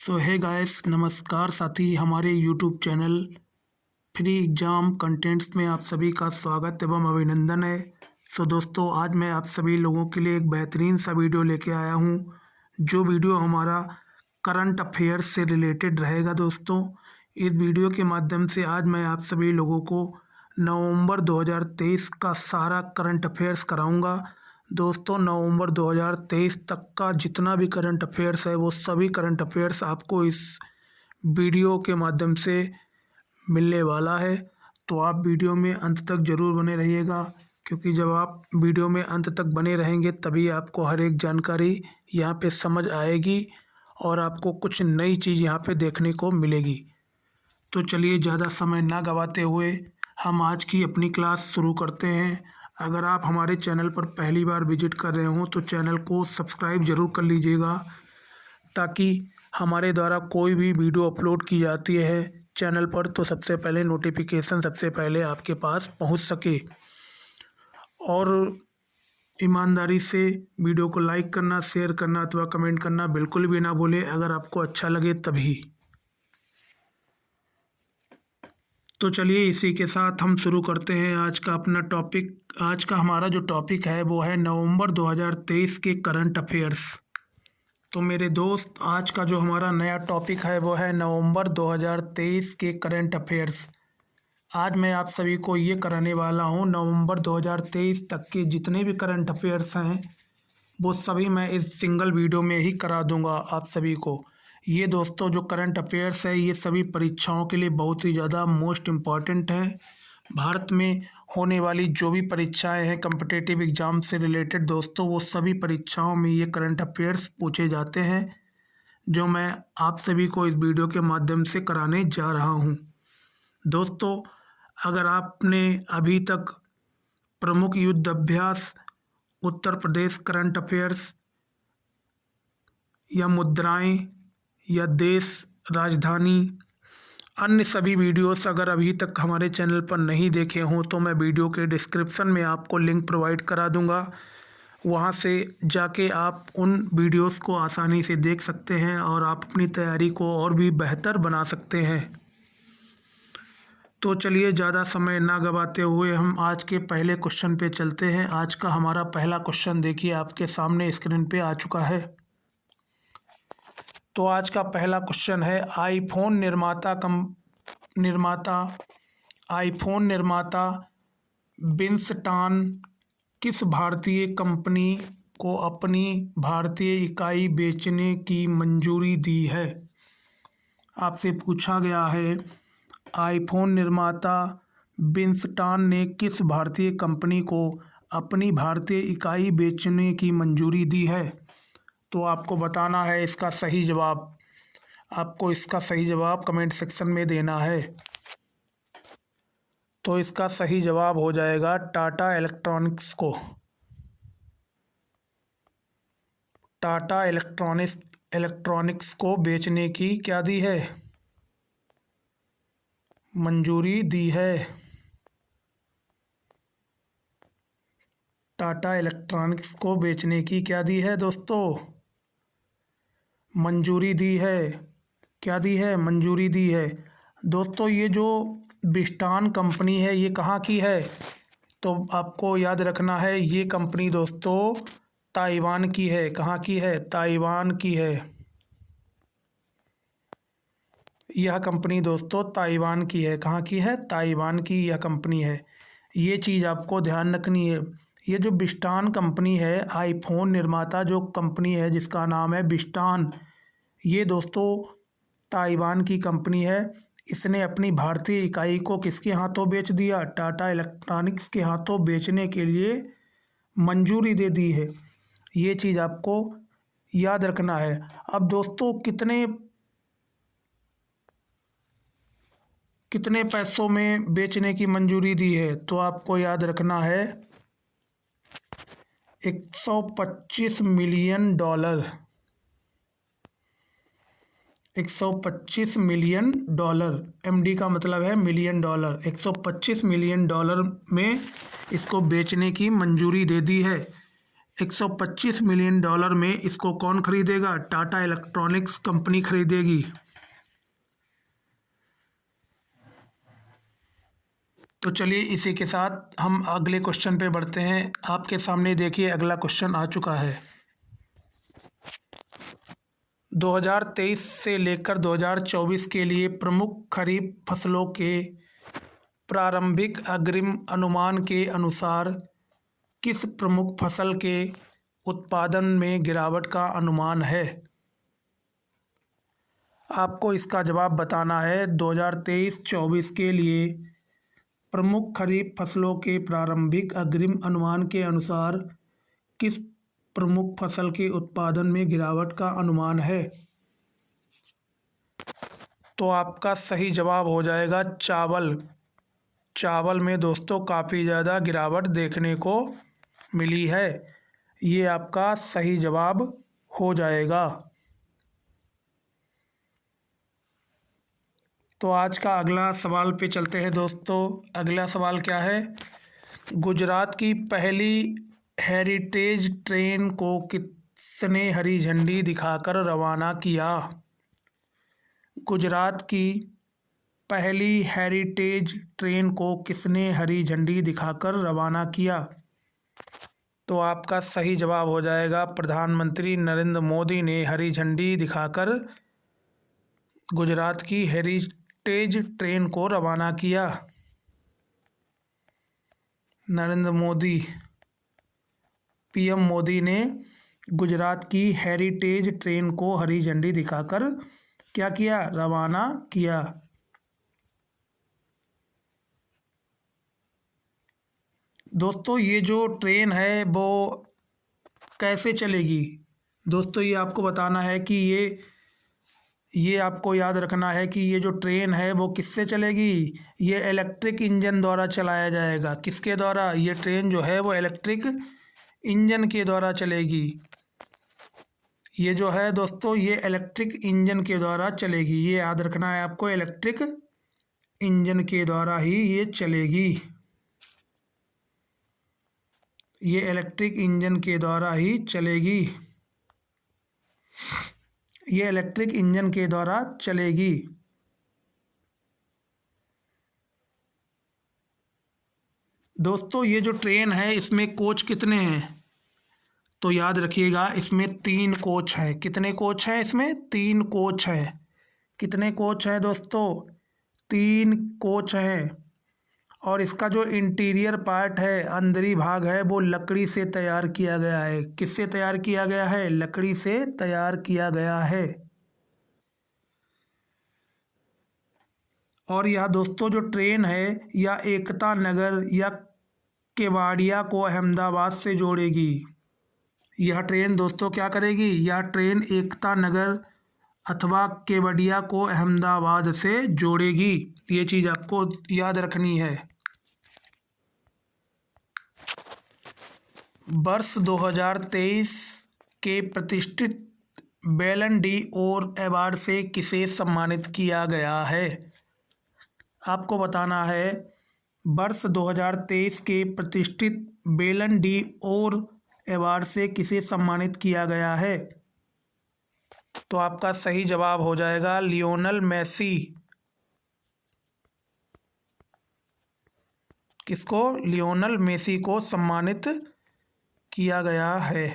सो है गाइस, नमस्कार साथी। हमारे YouTube channel free exam contents में आप सभी का स्वागत एवं अभिनंदन है। सो दोस्तों, आज मैं आप सभी लोगों के लिए एक बेहतरीन सा वीडियो लेके आया हूँ, जो वीडियो हमारा करंट अफेयर्स से रिलेटेड रहेगा। दोस्तों, इस वीडियो के माध्यम से आज मैं आप सभी लोगों को नवंबर 2023 का सारा करंट अफेयर्स कराऊंगा। दोस्तों, नवंबर 2023 तक का जितना भी करंट अफेयर्स है, वो सभी करंट अफेयर्स आपको इस वीडियो के माध्यम से मिलने वाला है। तो आप वीडियो में अंत तक ज़रूर बने रहिएगा, क्योंकि जब आप वीडियो में अंत तक बने रहेंगे तभी आपको हर एक जानकारी यहाँ पे समझ आएगी और आपको कुछ नई चीज़ यहाँ पे देखने को मिलेगी। तो चलिए, ज़्यादा समय ना गवाते हुए हम आज की अपनी क्लास शुरू करते हैं। अगर आप हमारे चैनल पर पहली बार विजिट कर रहे हो तो चैनल को सब्सक्राइब ज़रूर कर लीजिएगा, ताकि हमारे द्वारा कोई भी वीडियो अपलोड की जाती है चैनल पर तो सबसे पहले नोटिफिकेशन सबसे पहले आपके पास पहुंच सके। और ईमानदारी से वीडियो को लाइक करना, शेयर करना अथवा कमेंट करना बिल्कुल भी ना भूलें, अगर आपको अच्छा लगे तभी। तो चलिए, इसी के साथ हम शुरू करते हैं आज का अपना टॉपिक। आज का हमारा जो टॉपिक है वो है नवंबर 2023 के करंट अफेयर्स। तो मेरे दोस्त, आज का जो हमारा नया टॉपिक है वो है नवंबर 2023 के करंट अफेयर्स। आज मैं आप सभी को ये कराने वाला हूँ, नवंबर 2023 तक के जितने भी करंट अफेयर्स हैं वो सभी मैं इस सिंगल वीडियो में ही करा दूंगा आप सभी को। ये दोस्तों, जो करंट अफेयर्स है ये सभी परीक्षाओं के लिए बहुत ही ज़्यादा मोस्ट इम्पॉर्टेंट है। भारत में होने वाली जो भी परीक्षाएं हैं कम्पिटिटिव एग्ज़ाम से रिलेटेड दोस्तों, वो सभी परीक्षाओं में ये करंट अफेयर्स पूछे जाते हैं, जो मैं आप सभी को इस वीडियो के माध्यम से कराने जा रहा हूँ। दोस्तों, अगर आपने अभी तक प्रमुख युद्ध अभ्यास, उत्तर प्रदेश करंट अफेयर्स या मुद्राएं या देश राजधानी, अन्य सभी वीडियोस अगर अभी तक हमारे चैनल पर नहीं देखे हों तो मैं वीडियो के डिस्क्रिप्शन में आपको लिंक प्रोवाइड करा दूंगा। वहां से जाके आप उन वीडियोस को आसानी से देख सकते हैं और आप अपनी तैयारी को और भी बेहतर बना सकते हैं। तो चलिए, ज़्यादा समय ना गवाते हुए हम आज के पहले क्वेश्चन पे चलते हैं। आज का हमारा पहला क्वेश्चन देखिए, आपके सामने स्क्रीन पे आ चुका है। तो आज का पहला क्वेश्चन है, आईफोन निर्माता विंस्टॉन किस भारतीय कंपनी को अपनी भारतीय इकाई बेचने की मंजूरी दी है? आपसे पूछा गया है, आईफोन निर्माता विंस्टॉन ने किस भारतीय कंपनी को अपनी भारतीय इकाई बेचने की मंजूरी दी है? तो आपको बताना है इसका सही जवाब। आपको इसका सही जवाब कमेंट सेक्शन में देना है। तो इसका सही जवाब हो जाएगा टाटा इलेक्ट्रॉनिक्स को। टाटा इलेक्ट्रॉनिक्स को बेचने की क्या दी है? मंजूरी दी है। टाटा इलेक्ट्रॉनिक्स को बेचने की क्या दी है दोस्तों? मंजूरी दी है। क्या दी है? मंजूरी दी है। दोस्तों, ये जो विस्टॉन कंपनी है ये कहाँ की है? तो आपको याद रखना है, ये कंपनी दोस्तों ताइवान की है। कहाँ की है? ताइवान की है। यह कंपनी दोस्तों ताइवान की है। कहाँ की है? ताइवान की यह कंपनी है। ये चीज़ आपको ध्यान रखनी है। ये जो विस्टॉन कंपनी है, आईफोन निर्माता जो कंपनी है जिसका नाम है विस्टॉन, ये दोस्तों ताइवान की कंपनी है। इसने अपनी भारतीय इकाई को किसके हाथों बेच दिया? टाटा इलेक्ट्रॉनिक्स के हाथों बेचने के लिए मंजूरी दे दी है। ये चीज़ आपको याद रखना है। अब दोस्तों, कितने पैसों में बेचने की मंजूरी दी है? तो आपको याद रखना है 125 million dollar. 125 million dollar, MD का मतलब है मिलियन डॉलर। 125 मिलियन डॉलर में इसको बेचने की मंजूरी दे दी है। $125 मिलियन में इसको कौन खरीदेगा? टाटा इलेक्ट्रॉनिक्स कंपनी खरीदेगी। तो चलिए इसी के साथ हम अगले क्वेश्चन पे बढ़ते हैं। आपके सामने देखिए अगला क्वेश्चन आ चुका है। 2023 से लेकर 2024 के लिए प्रमुख खरीफ फसलों के प्रारंभिक अग्रिम अनुमान के अनुसार किस प्रमुख फसल के उत्पादन में गिरावट का अनुमान है? आपको इसका जवाब बताना है। 2023-24 के लिए प्रमुख खरीफ फसलों के प्रारंभिक अग्रिम अनुमान के अनुसार किस प्रमुख फसल के उत्पादन में गिरावट का अनुमान है? तो आपका सही जवाब हो जाएगा चावल। चावल में दोस्तों काफ़ी ज़्यादा गिरावट देखने को मिली है। ये आपका सही जवाब हो जाएगा। तो आज का अगला सवाल पे चलते हैं दोस्तों। अगला सवाल क्या है? गुजरात की पहली हेरिटेज ट्रेन को किसने हरी झंडी दिखाकर रवाना किया? गुजरात की पहली हेरिटेज ट्रेन को किसने हरी झंडी दिखाकर रवाना किया? तो आपका सही जवाब हो जाएगा प्रधानमंत्री नरेंद्र मोदी ने हरी झंडी दिखाकर गुजरात की हेरिटेज ट्रेन को रवाना किया। नरेंद्र मोदी, पीएम मोदी ने गुजरात की हेरिटेज ट्रेन को हरी झंडी दिखाकर क्या किया? रवाना किया। दोस्तों ये जो ट्रेन है वो कैसे चलेगी? दोस्तों ये आपको बताना है कि ये आपको याद रखना है कि ये जो ट्रेन है वो किससे चलेगी? ये इलेक्ट्रिक इंजन द्वारा चलाया जाएगा। किसके द्वारा? ये ट्रेन जो है वो इलेक्ट्रिक इंजन के द्वारा चलेगी। ये जो है दोस्तों ये इलेक्ट्रिक इंजन के द्वारा चलेगी। ये याद रखना है आपको, इलेक्ट्रिक इंजन के द्वारा ही ये चलेगी। ये इलेक्ट्रिक इंजन के द्वारा ही चलेगी। ये इलेक्ट्रिक इंजन के द्वारा चलेगी। दोस्तों ये जो ट्रेन है इसमें कोच कितने हैं? तो याद रखिएगा इसमें 3 कोच हैं। कितने कोच हैं इसमें? 3 कोच हैं। कितने कोच हैं दोस्तों? 3 कोच हैं। और इसका जो इंटीरियर पार्ट है, अंदरी भाग है, वो लकड़ी से तैयार किया गया है। किससे तैयार किया गया है? लकड़ी से तैयार किया गया है। और यह दोस्तों जो ट्रेन है यह एकता नगर या केवाड़िया को अहमदाबाद से जोड़ेगी। यह ट्रेन दोस्तों क्या करेगी? यह ट्रेन एकता नगर अथवा केवड़िया को अहमदाबाद से जोड़ेगी। ये चीज़ आपको याद रखनी है। वर्ष 2023 के प्रतिष्ठित बैलन डी ओर अवार्ड से किसे सम्मानित किया गया है? आपको बताना है वर्ष 2023 के प्रतिष्ठित बैलन डी ओर अवार्ड से किसे सम्मानित किया गया है? तो आपका सही जवाब हो जाएगा लियोनेल मेसी। किसको? लियोनेल मेसी को सम्मानित किया गया है।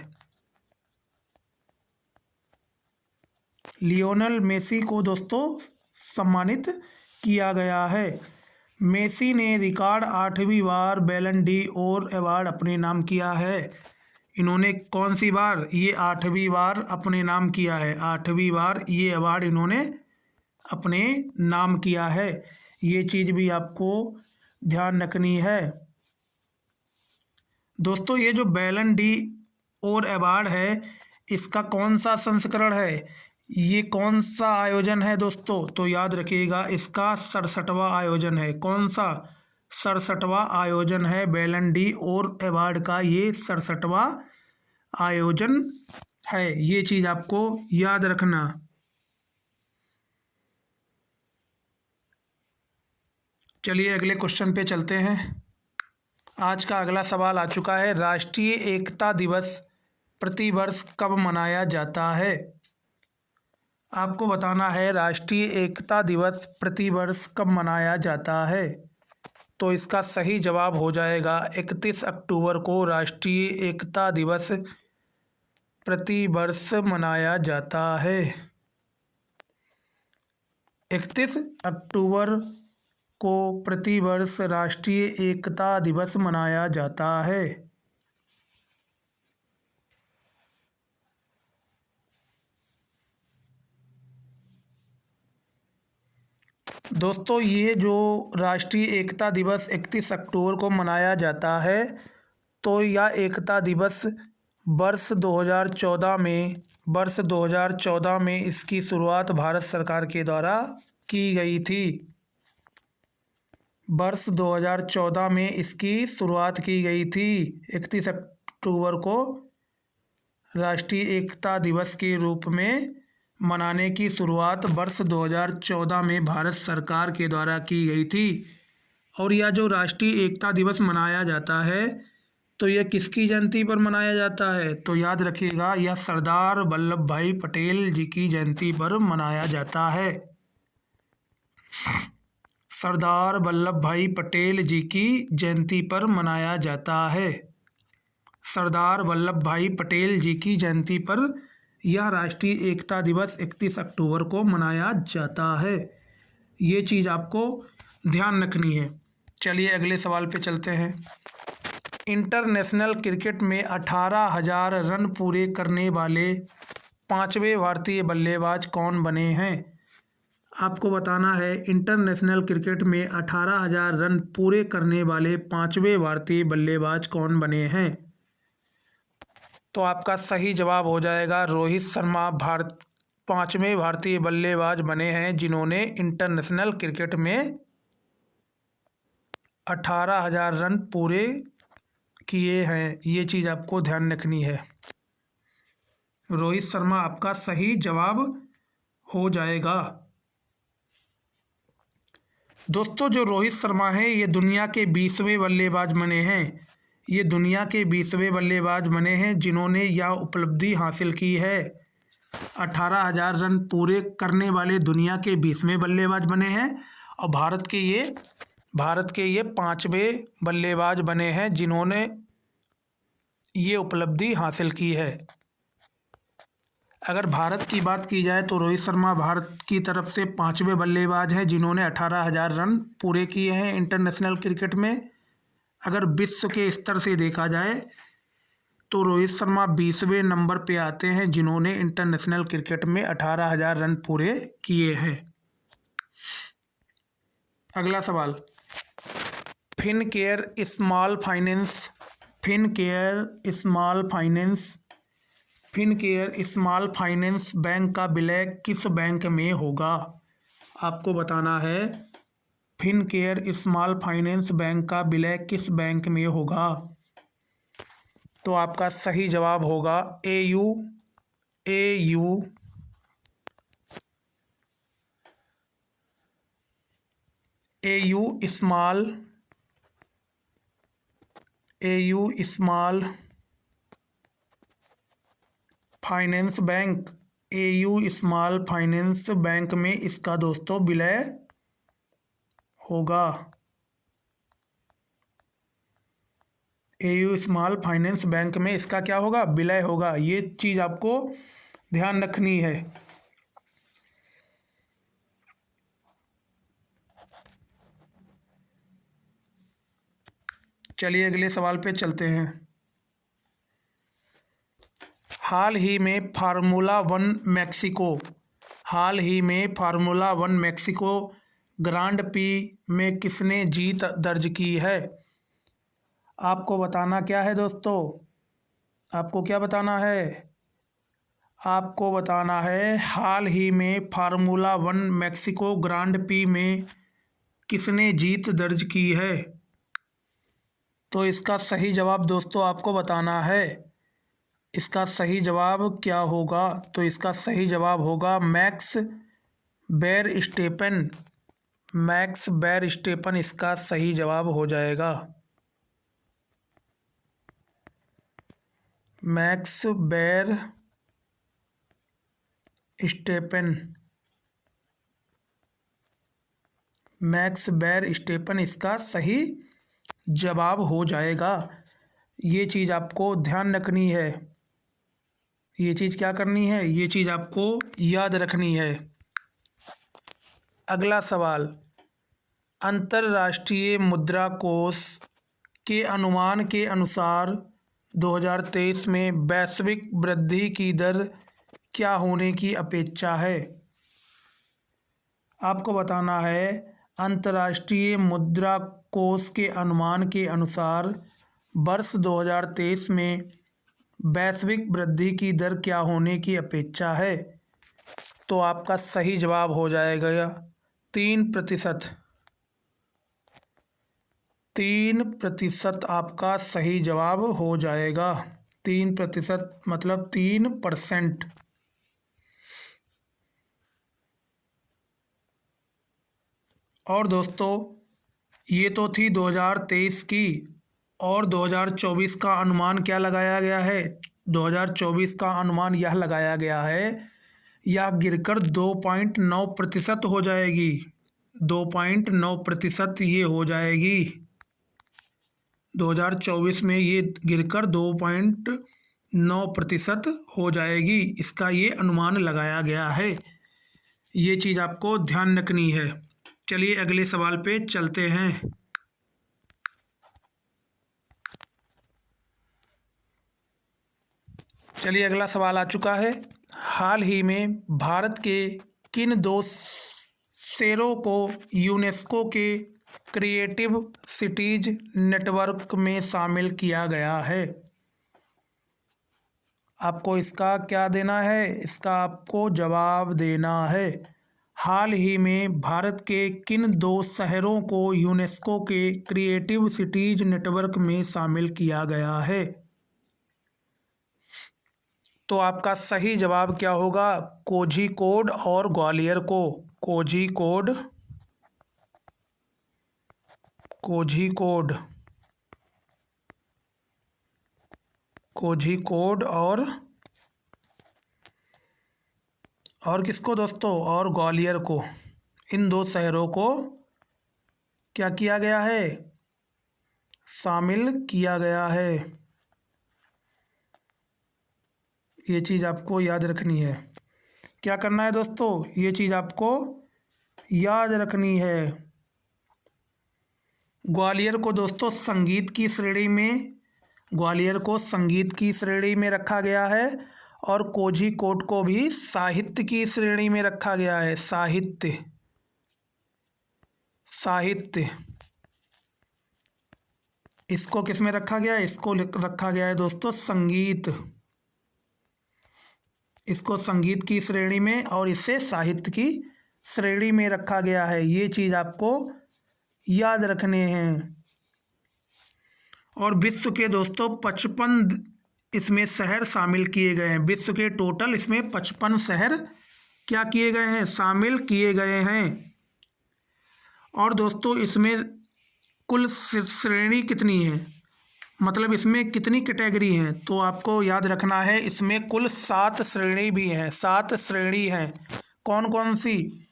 लियोनेल मेसी को दोस्तों सम्मानित किया गया है। मेसी ने रिकॉर्ड 8वीं बार बैलन डी ओर अवार्ड अपने नाम किया है। इन्होंने कौन सी बार? ये 8वीं बार अपने नाम किया है। 8वीं बार ये अवार्ड इन्होंने अपने नाम किया है। ये चीज़ भी आपको ध्यान रखनी है। दोस्तों ये जो बैलन डी ओर अवार्ड है इसका कौन सा संस्करण है? ये कौन सा आयोजन है दोस्तों? तो याद रखिएगा इसका 67वां आयोजन है। कौन सा? 67वां आयोजन है बैलन डी ओर अवार्ड का। ये 67वां आयोजन है। ये चीज़ आपको याद रखना। चलिए अगले क्वेश्चन पे चलते हैं। आज का अगला सवाल आ चुका है। राष्ट्रीय एकता दिवस प्रतिवर्ष कब मनाया जाता है? आपको बताना है राष्ट्रीय एकता दिवस प्रतिवर्ष कब मनाया जाता है। तो इसका सही जवाब हो जाएगा 31 अक्टूबर को राष्ट्रीय एकता दिवस प्रतिवर्ष मनाया जाता है। 31 अक्टूबर को प्रतिवर्ष राष्ट्रीय एकता दिवस मनाया जाता है। दोस्तों, ये जो राष्ट्रीय एकता दिवस 31 अक्टूबर को मनाया जाता है, तो यह एकता दिवस वर्ष 2014 में इसकी शुरुआत भारत सरकार के द्वारा की गई थी। वर्ष 2014 में इसकी शुरुआत की गई थी। 31 अक्टूबर को राष्ट्रीय एकता दिवस के रूप में मनाने की शुरुआत वर्ष 2014 में भारत सरकार के द्वारा की गई थी। और यह जो राष्ट्रीय एकता दिवस मनाया जाता है, तो यह किसकी जयंती पर मनाया जाता है? तो याद रखिएगा, यह सरदार वल्लभ भाई पटेल जी की जयंती पर मनाया जाता है। सरदार वल्लभ भाई पटेल जी की जयंती पर मनाया जाता है। सरदार वल्लभ भाई पटेल जी की जयंती पर यह राष्ट्रीय एकता दिवस 31 अक्टूबर को मनाया जाता है। ये चीज़ आपको ध्यान रखनी है। चलिए अगले सवाल पे चलते हैं। इंटरनेशनल क्रिकेट में 18,000 रन पूरे करने वाले 5वें भारतीय बल्लेबाज कौन बने हैं? आपको बताना है इंटरनेशनल क्रिकेट में 18,000 रन पूरे करने वाले 5वें भारतीय बल्लेबाज कौन बने हैं? तो आपका सही जवाब हो जाएगा रोहित शर्मा 5वें भारतीय बल्लेबाज बने हैं, जिन्होंने इंटरनेशनल क्रिकेट में 18,000 रन पूरे किए हैं। ये चीज़ आपको ध्यान रखनी है। रोहित शर्मा आपका सही जवाब हो जाएगा। दोस्तों, जो रोहित शर्मा है ये दुनिया के 20वें बल्लेबाज बने हैं। ये दुनिया के 20वें बल्लेबाज बने हैं जिन्होंने यह उपलब्धि हासिल की है। 18,000 रन पूरे करने वाले दुनिया के 20वें बल्लेबाज बने हैं। और भारत के ये 5वें बल्लेबाज बने हैं जिन्होंने ये उपलब्धि हासिल की है। अगर भारत की बात की जाए तो रोहित शर्मा भारत की तरफ से 5वें बल्लेबाज हैं जिन्होंने 18,000 रन पूरे किए हैं इंटरनेशनल क्रिकेट में। अगर विश्व के स्तर से देखा जाए तो रोहित शर्मा 20वें नंबर पे आते हैं जिन्होंने इंटरनेशनल क्रिकेट में 18,000 रन पूरे किए हैं। अगला सवाल, फिनकेयर स्मॉल फाइनेंस बैंक का विलय किस बैंक में होगा? आपको बताना है फिनकेयर स्मॉल फाइनेंस बैंक का विलय किस बैंक में होगा? तो आपका सही जवाब होगा AU small finance bank. AU small finance bank में इसका दोस्तों विलय होगा। एयू स्मॉल फाइनेंस बैंक में इसका क्या होगा? विलय होगा। ये चीज़ आपको ध्यान रखनी है। चलिए अगले सवाल पे चलते हैं। हाल ही में formula one Mexico grand P में किसने जीत दर्ज की है? आपको बताना क्या है दोस्तों? आपको क्या बताना है? आपको बताना है हाल ही में formula one Mexico grand P में किसने जीत दर्ज की है? तो इसका सही जवाब दोस्तों आपको बताना है। इसका सही जवाब क्या होगा? तो इसका सही जवाब होगा मैक्स वेरस्टेपन इसका सही जवाब हो जाएगा। मैक्स बेर स्टेपन, मैक्स बेर स्टेपन इसका सही जवाब हो जाएगा। ये चीज़ आपको ध्यान रखनी है, ये चीज़ क्या करनी है, ये चीज़ आपको याद रखनी है। अगला सवाल, अंतर्राष्ट्रीय मुद्रा कोष के अनुमान के अनुसार 2023 में वैश्विक वृद्धि की दर क्या होने की अपेक्षा है? आपको बताना है अंतर्राष्ट्रीय मुद्रा कोष के अनुमान के अनुसार वर्ष 2023 में वैश्विक वृद्धि की दर क्या होने की अपेक्षा है। तो आपका सही जवाब हो जाएगा 3%। 3% आपका सही जवाब हो जाएगा। 3% मतलब 3%। और दोस्तों ये तो थी 2023 की, और 2024 का अनुमान क्या लगाया गया है? 2024 का अनुमान यह लगाया गया है, यह गिरकर 2.9% हो जाएगी। 2.9% ये हो जाएगी। 2024 में ये गिरकर 2.9% हो जाएगी, इसका ये अनुमान लगाया गया है। ये चीज़ आपको ध्यान रखनी है। चलिए अगले सवाल पे चलते हैं। चलिए अगला सवाल आ चुका है। हाल ही में भारत के किन दो शहरों को यूनेस्को के क्रिएटिव सिटीज नेटवर्क में शामिल किया गया है? आपको इसका क्या देना है? इसका आपको जवाब देना है। हाल ही में भारत के किन दो शहरों को यूनेस्को के क्रिएटिव सिटीज नेटवर्क में शामिल किया गया है? तो आपका सही जवाब क्या होगा? कोझिकोड और ग्वालियर को। कोझिकोड, कोझिकोड, कोझिकोड और किसको दोस्तों? और ग्वालियर को। इन दो शहरों को क्या किया गया है? शामिल किया गया है। ये चीज़ आपको याद रखनी है। क्या करना है दोस्तों? ये चीज़ आपको याद रखनी है। ग्वालियर को दोस्तों संगीत की श्रेणी में, ग्वालियर को संगीत की श्रेणी में रखा गया है, और कोझिकोड को भी साहित्य की श्रेणी में रखा गया है। साहित्य, साहित्य। इसको किस में रखा गया है? इसको रखा गया है दोस्तों संगीत। इसको संगीत की श्रेणी में और इसे साहित्य की श्रेणी में रखा गया है। ये चीज़ आपको याद रखने हैं। और विश्व के दोस्तों 55 इसमें शहर शामिल किए गए हैं। विश्व के टोटल इसमें 55 शहर क्या किए गए हैं? शामिल किए गए हैं। और दोस्तों इसमें कुल श्रेणी कितनी है, मतलब इसमें कितनी कैटेगरी हैं? तो आपको याद रखना है इसमें कुल 7 श्रेणी भी हैं। 7 श्रेणी हैं। कौन कौन सी?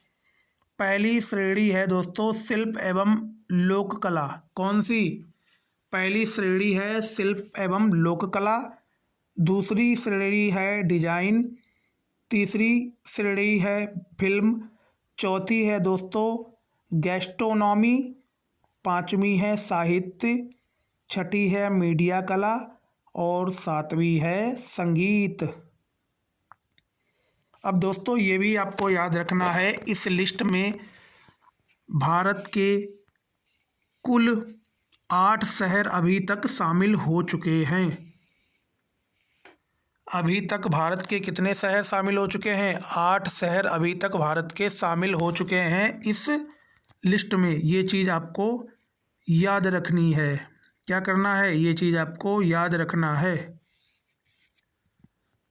पहली श्रेणी है दोस्तों शिल्प एवं लोक कला। कौन सी? पहली श्रेणी है शिल्प एवं लोक कला। दूसरी श्रेणी है डिजाइन। तीसरी श्रेणी है फिल्म। चौथी है दोस्तों गैस्ट्रोनॉमी। पांचवी है साहित्य। छठी है मीडिया कला, और सातवीं है संगीत। अब दोस्तों ये भी आपको याद रखना है, इस लिस्ट में भारत के कुल 8 शहर अभी तक शामिल हो चुके हैं। अभी तक भारत के कितने शहर शामिल हो चुके हैं? 8 शहर अभी तक भारत के शामिल हो चुके हैं इस लिस्ट में। ये चीज़ आपको याद रखनी है। क्या करना है? ये चीज़ आपको याद रखना है।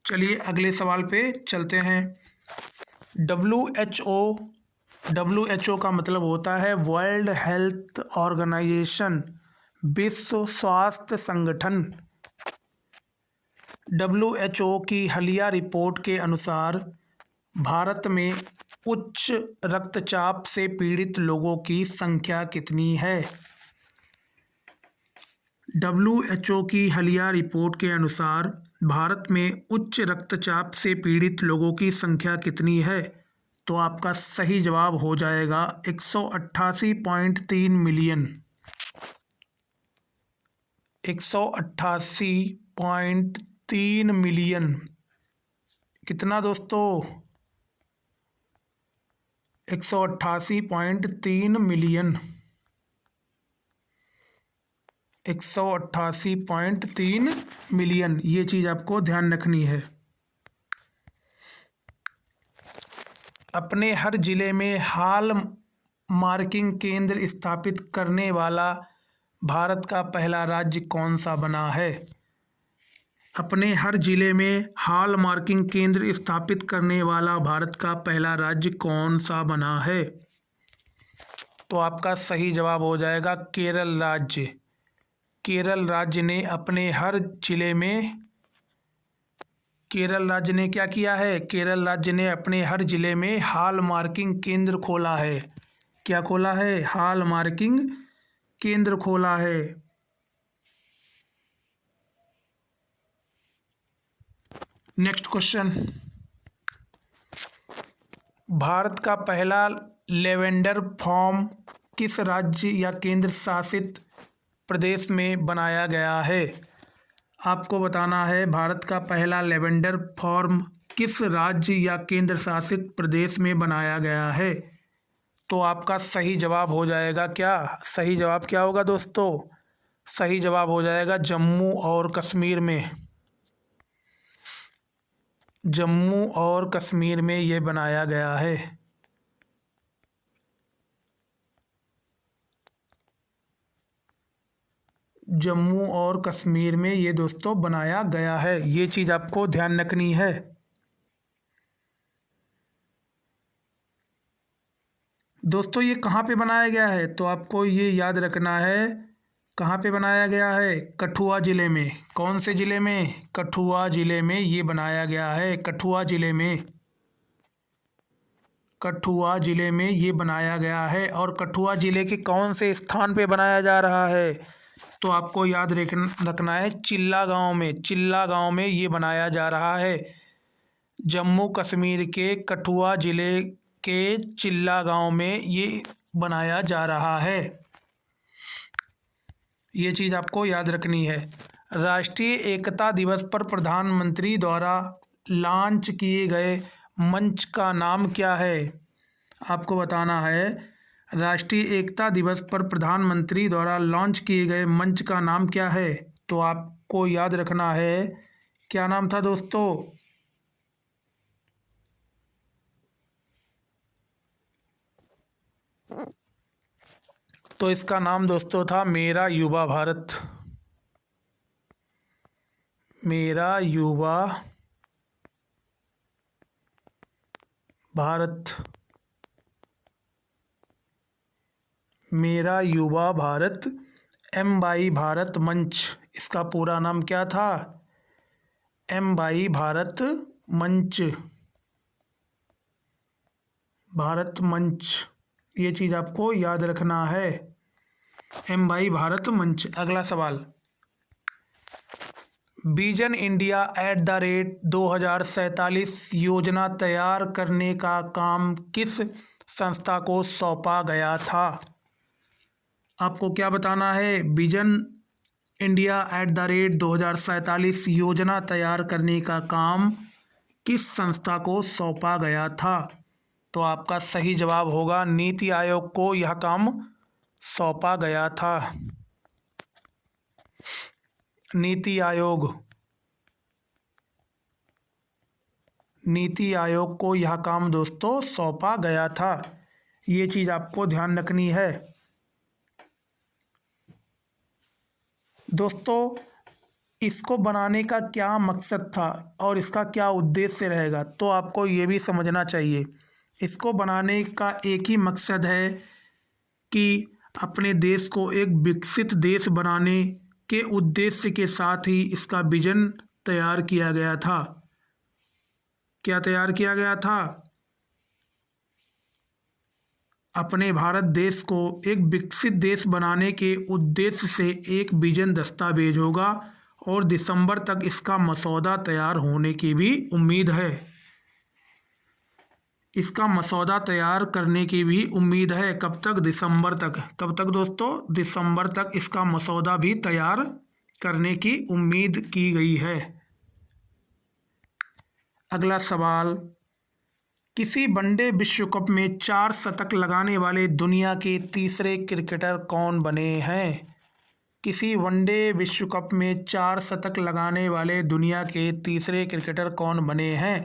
चलिए अगले सवाल पे चलते हैं। WHO का मतलब होता है वर्ल्ड हेल्थ ऑर्गेनाइजेशन, विश्व स्वास्थ्य संगठन। WHO की हालिया रिपोर्ट के अनुसार भारत में उच्च रक्तचाप से पीड़ित लोगों की संख्या कितनी है? WHO की हालिया रिपोर्ट के अनुसार भारत में उच्च रक्तचाप से पीड़ित लोगों की संख्या कितनी है? तो आपका सही जवाब हो जाएगा 188.3 मिलियन। 188.3 मिलियन कितना दोस्तों? 188.3 मिलियन। 188.3 मिलियन, ये चीज़ आपको ध्यान रखनी है। अपने हर जिले में हॉल मार्किंग केंद्र स्थापित करने वाला भारत का पहला राज्य कौन सा बना है? अपने हर जिले में हॉल मार्किंग केंद्र स्थापित करने वाला भारत का पहला राज्य कौन सा बना है? तो आपका सही जवाब हो जाएगा केरल राज्य। केरल राज्य ने अपने हर जिले में केरल राज्य ने क्या किया है? केरल राज्य ने अपने हर जिले में हॉल मार्किंग केंद्र खोला है। क्या खोला है? हॉल मार्किंग केंद्र खोला है। नेक्स्ट क्वेश्चन, भारत का पहला लेवेंडर फार्म किस राज्य या केंद्र शासित प्रदेश में बनाया गया है? आपको बताना है भारत का पहला लेवेंडर फार्म किस राज्य या केंद्र शासित प्रदेश में बनाया गया है? तो आपका सही जवाब हो जाएगा क्या? सही जवाब क्या होगा दोस्तों? सही जवाब हो जाएगा जम्मू और कश्मीर में। जम्मू और कश्मीर में ये बनाया गया है। जम्मू और कश्मीर में ये दोस्तों बनाया गया है। ये चीज़ आपको ध्यान रखनी है। दोस्तों ये कहाँ पे बनाया गया है? तो आपको ये याद रखना है कहाँ पे बनाया गया है? कठुआ ज़िले में। कौन से ज़िले में? कठुआ ज़िले में ये बनाया गया है। कठुआ ज़िले में। कठुआ ज़िले में ये बनाया गया है। और कठुआ ज़िले के कौन से स्थान पे बनाया जा रहा है? तो आपको याद रखना है चिल्ला गांव में। चिल्ला गांव में ये बनाया जा रहा है। जम्मू कश्मीर के कठुआ ज़िले के चिल्ला गांव में ये बनाया जा रहा है। ये चीज़ आपको याद रखनी है। राष्ट्रीय एकता दिवस पर प्रधानमंत्री द्वारा लॉन्च किए गए मंच का नाम क्या है? आपको बताना है राष्ट्रीय एकता दिवस पर प्रधानमंत्री द्वारा लॉन्च किए गए मंच का नाम क्या है? तो आपको याद रखना है क्या नाम था दोस्तों? तो इसका नाम दोस्तों था मेरा युवा भारत। मेरा युवा भारत। मेरा युवा भारत एम बाई भारत मंच। इसका पूरा नाम क्या था? एम बाई भारत मंच। भारत मंच, ये चीज़ आपको याद रखना है। एम बाई भारत मंच। अगला सवाल, विजन इंडिया @2047 योजना तैयार करने का काम किस संस्था को सौंपा गया था? आपको क्या बताना है? विजन इंडिया @2047 योजना तैयार करने का काम किस संस्था को सौंपा गया था? तो आपका सही जवाब होगा नीति आयोग को यह काम सौंपा गया था। नीति आयोग। नीति आयोग को यह काम दोस्तों सौंपा गया था। ये चीज़ आपको ध्यान रखनी है। दोस्तों इसको बनाने का क्या मकसद था और इसका क्या उद्देश्य रहेगा, तो आपको ये भी समझना चाहिए। इसको बनाने का एक ही मकसद है कि अपने देश को एक विकसित देश बनाने के उद्देश्य के साथ ही इसका विजन तैयार किया गया था? क्या तैयार किया गया था? अपने भारत देश को एक विकसित देश बनाने के उद्देश्य से एक विजन दस्तावेज होगा और दिसंबर तक इसका मसौदा तैयार होने की भी उम्मीद है। इसका मसौदा तैयार करने की भी उम्मीद है। कब तक? दिसंबर तक। कब तक दोस्तों? दिसंबर तक इसका मसौदा भी तैयार करने की उम्मीद की गई है। अगला सवाल, किसी वनडे विश्व कप में 4 शतक लगाने वाले दुनिया के तीसरे क्रिकेटर कौन बने हैं? किसी वनडे विश्व कप में 4 शतक लगाने वाले दुनिया के तीसरे क्रिकेटर कौन बने हैं?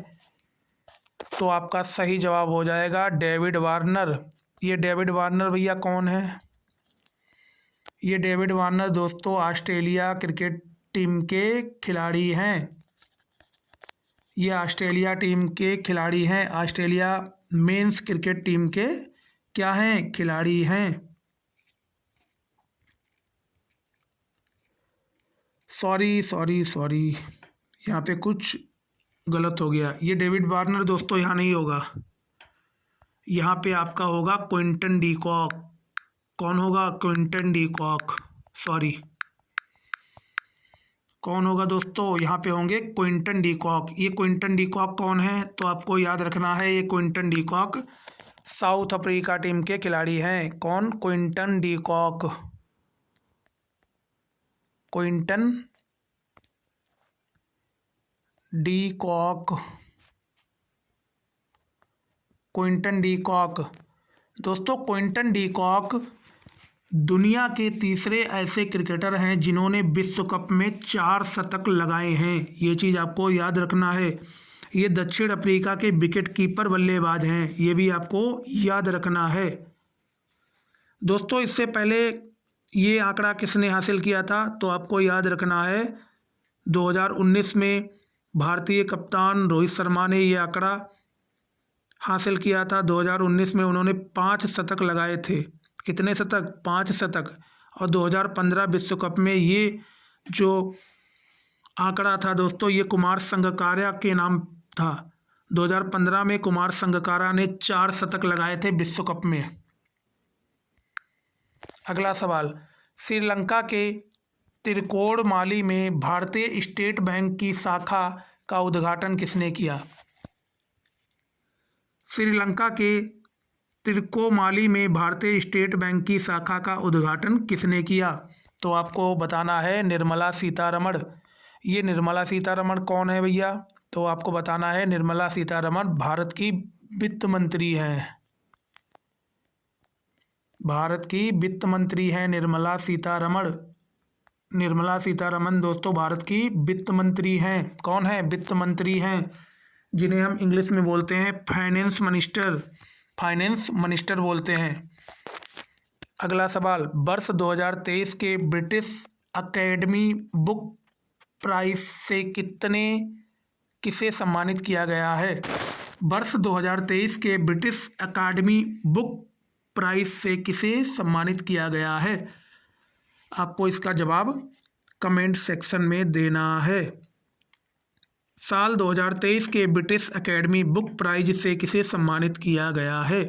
तो आपका सही जवाब हो जाएगा डेविड वार्नर। ये डेविड वार्नर भैया कौन है? ये डेविड वार्नर दोस्तों ऑस्ट्रेलिया क्रिकेट टीम के खिलाड़ी हैं। ये ऑस्ट्रेलिया टीम के खिलाड़ी हैं। ऑस्ट्रेलिया मेंस क्रिकेट टीम के क्या हैं? खिलाड़ी हैं। सॉरी यहाँ पे कुछ गलत हो गया। ये डेविड वार्नर दोस्तों यहाँ नहीं होगा, यहाँ पे आपका होगा क्विंटन डी कॉक। कौन होगा? Quinton de Kock. सॉरी, कौन होगा दोस्तों? यहाँ पे होंगे क्विंटन डी कॉक। ये क्विंटन डी कॉक कौन है? तो आपको याद रखना है, ये Quinton de Kock South Africa team के खिलाड़ी हैं। कौन? Quinton de Kock. Quinton de Kock. Quinton de Kock दोस्तों, क्विंटन डी कॉक दुनिया के तीसरे ऐसे क्रिकेटर हैं जिन्होंने विश्व कप में 4 शतक लगाए हैं। ये चीज़ आपको याद रखना है। ये दक्षिण अफ्रीका के विकेट कीपर बल्लेबाज हैं, ये भी आपको याद रखना है। दोस्तों इससे पहले ये आंकड़ा किसने हासिल किया था? तो आपको याद रखना है 2019 में भारतीय कप्तान रोहित शर्मा ने ये आंकड़ा हासिल किया था। 2019 में उन्होंने 5 शतक लगाए थे। कितने शतक? 5 शतक। और 2015 विश्व कप में ये जो आंकड़ा था दोस्तों, ये कुमार संगकारा के नाम था। 2015 में कुमार संगकारा ने 4 शतक लगाए थे विश्व कप में। अगला सवाल, श्रीलंका के तिरुकोणामली में भारतीय स्टेट बैंक की शाखा का उद्घाटन किसने किया? श्रीलंका के तिरुकोणामली में भारतीय स्टेट बैंक की शाखा का उद्घाटन किसने किया? तो आपको बताना है निर्मला सीतारमण। ये निर्मला सीतारमण कौन है भैया? तो आपको बताना है निर्मला सीतारमण भारत की वित्त मंत्री हैं। भारत की वित्त मंत्री हैं निर्मला सीतारमण। निर्मला सीतारमण दोस्तों भारत की वित्त मंत्री हैं। कौन है? वित्त मंत्री हैं, जिन्हें हम इंग्लिश में बोलते हैं फाइनेंस मिनिस्टर। फाइनेंस मिनिस्टर बोलते हैं। अगला सवाल, वर्ष 2023 के ब्रिटिश अकेडमी बुक प्राइज से किसे सम्मानित किया गया है? वर्ष 2023 के ब्रिटिश अकादमी बुक प्राइज से किसे सम्मानित किया गया है? आपको इसका जवाब कमेंट सेक्शन में देना है। साल 2023 के ब्रिटिश अकेडमी बुक प्राइज से किसे सम्मानित किया गया है?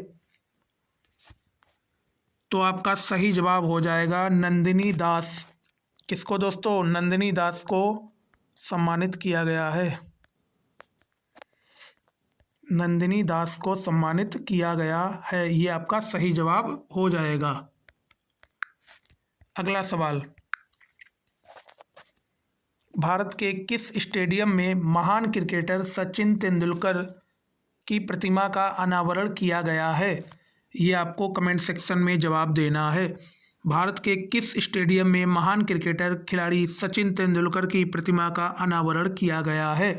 तो आपका सही जवाब हो जाएगा नंदिनी दास। किसको दोस्तों? नंदिनी दास को सम्मानित किया गया है। नंदिनी दास को सम्मानित किया गया है, ये आपका सही जवाब हो जाएगा। अगला सवाल, भारत के किस स्टेडियम में महान क्रिकेटर सचिन तेंदुलकर की प्रतिमा का अनावरण किया गया है? ये आपको कमेंट सेक्शन में जवाब देना है। भारत के किस स्टेडियम में महान क्रिकेटर खिलाड़ी सचिन तेंदुलकर की प्रतिमा का अनावरण किया गया है?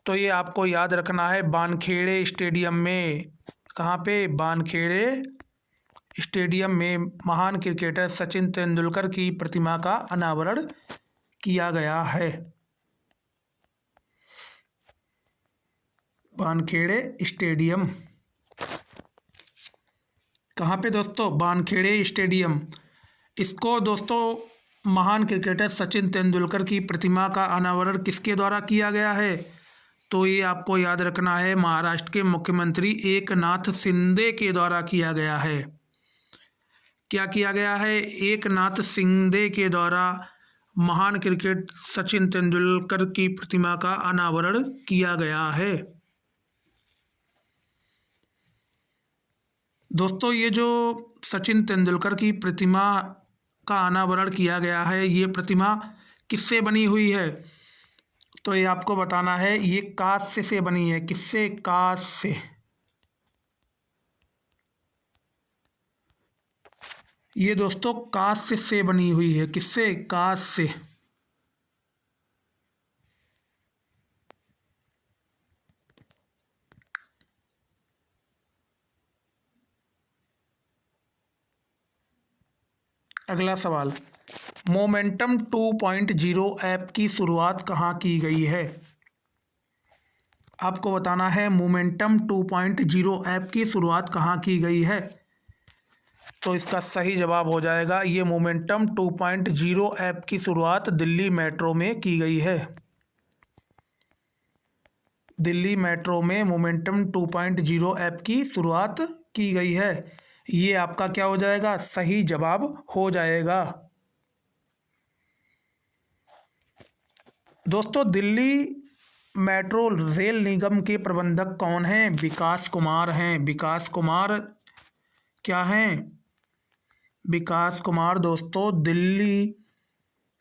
तो ये आपको याद रखना है वानखेड़े स्टेडियम में। कहाँ पे? वानखेड़े स्टेडियम में महान क्रिकेटर सचिन तेंदुलकर की प्रतिमा का अनावरण किया गया है। वानखेड़े स्टेडियम कहाँ पे दोस्तों? वानखेड़े स्टेडियम। इसको दोस्तों महान क्रिकेटर सचिन तेंदुलकर की प्रतिमा का अनावरण किसके द्वारा किया गया है? तो ये आपको याद रखना है, महाराष्ट्र के मुख्यमंत्री एकनाथ शिंदे के द्वारा किया गया है। क्या किया गया है? एकनाथ शिंदे के द्वारा महान क्रिकेट सचिन तेंदुलकर की प्रतिमा का अनावरण किया गया है। दोस्तों, ये जो सचिन तेंदुलकर की प्रतिमा का अनावरण किया गया है, ये प्रतिमा किससे बनी हुई है? तो ये आपको बताना है, ये कांस्य से बनी है। किससे? कांस्य। ये दोस्तों कांस्य से बनी हुई है। किससे? कांस्य। अगला सवाल, मोमेंटम 2.0 ऐप की शुरुआत कहाँ की गई है? आपको बताना है, मोमेंटम 2.0 ऐप की शुरुआत कहाँ की गई है? तो इसका सही जवाब हो जाएगा, ये मोमेंटम 2.0 ऐप की शुरुआत दिल्ली मेट्रो में की गई है। दिल्ली मेट्रो में मोमेंटम 2.0 ऐप की शुरुआत की गई है। ये आपका क्या हो जाएगा? सही जवाब हो जाएगा। दोस्तों, दिल्ली मेट्रो रेल निगम के प्रबंधक कौन हैं? विकास कुमार हैं। विकास कुमार क्या हैं? विकास कुमार दोस्तों दिल्ली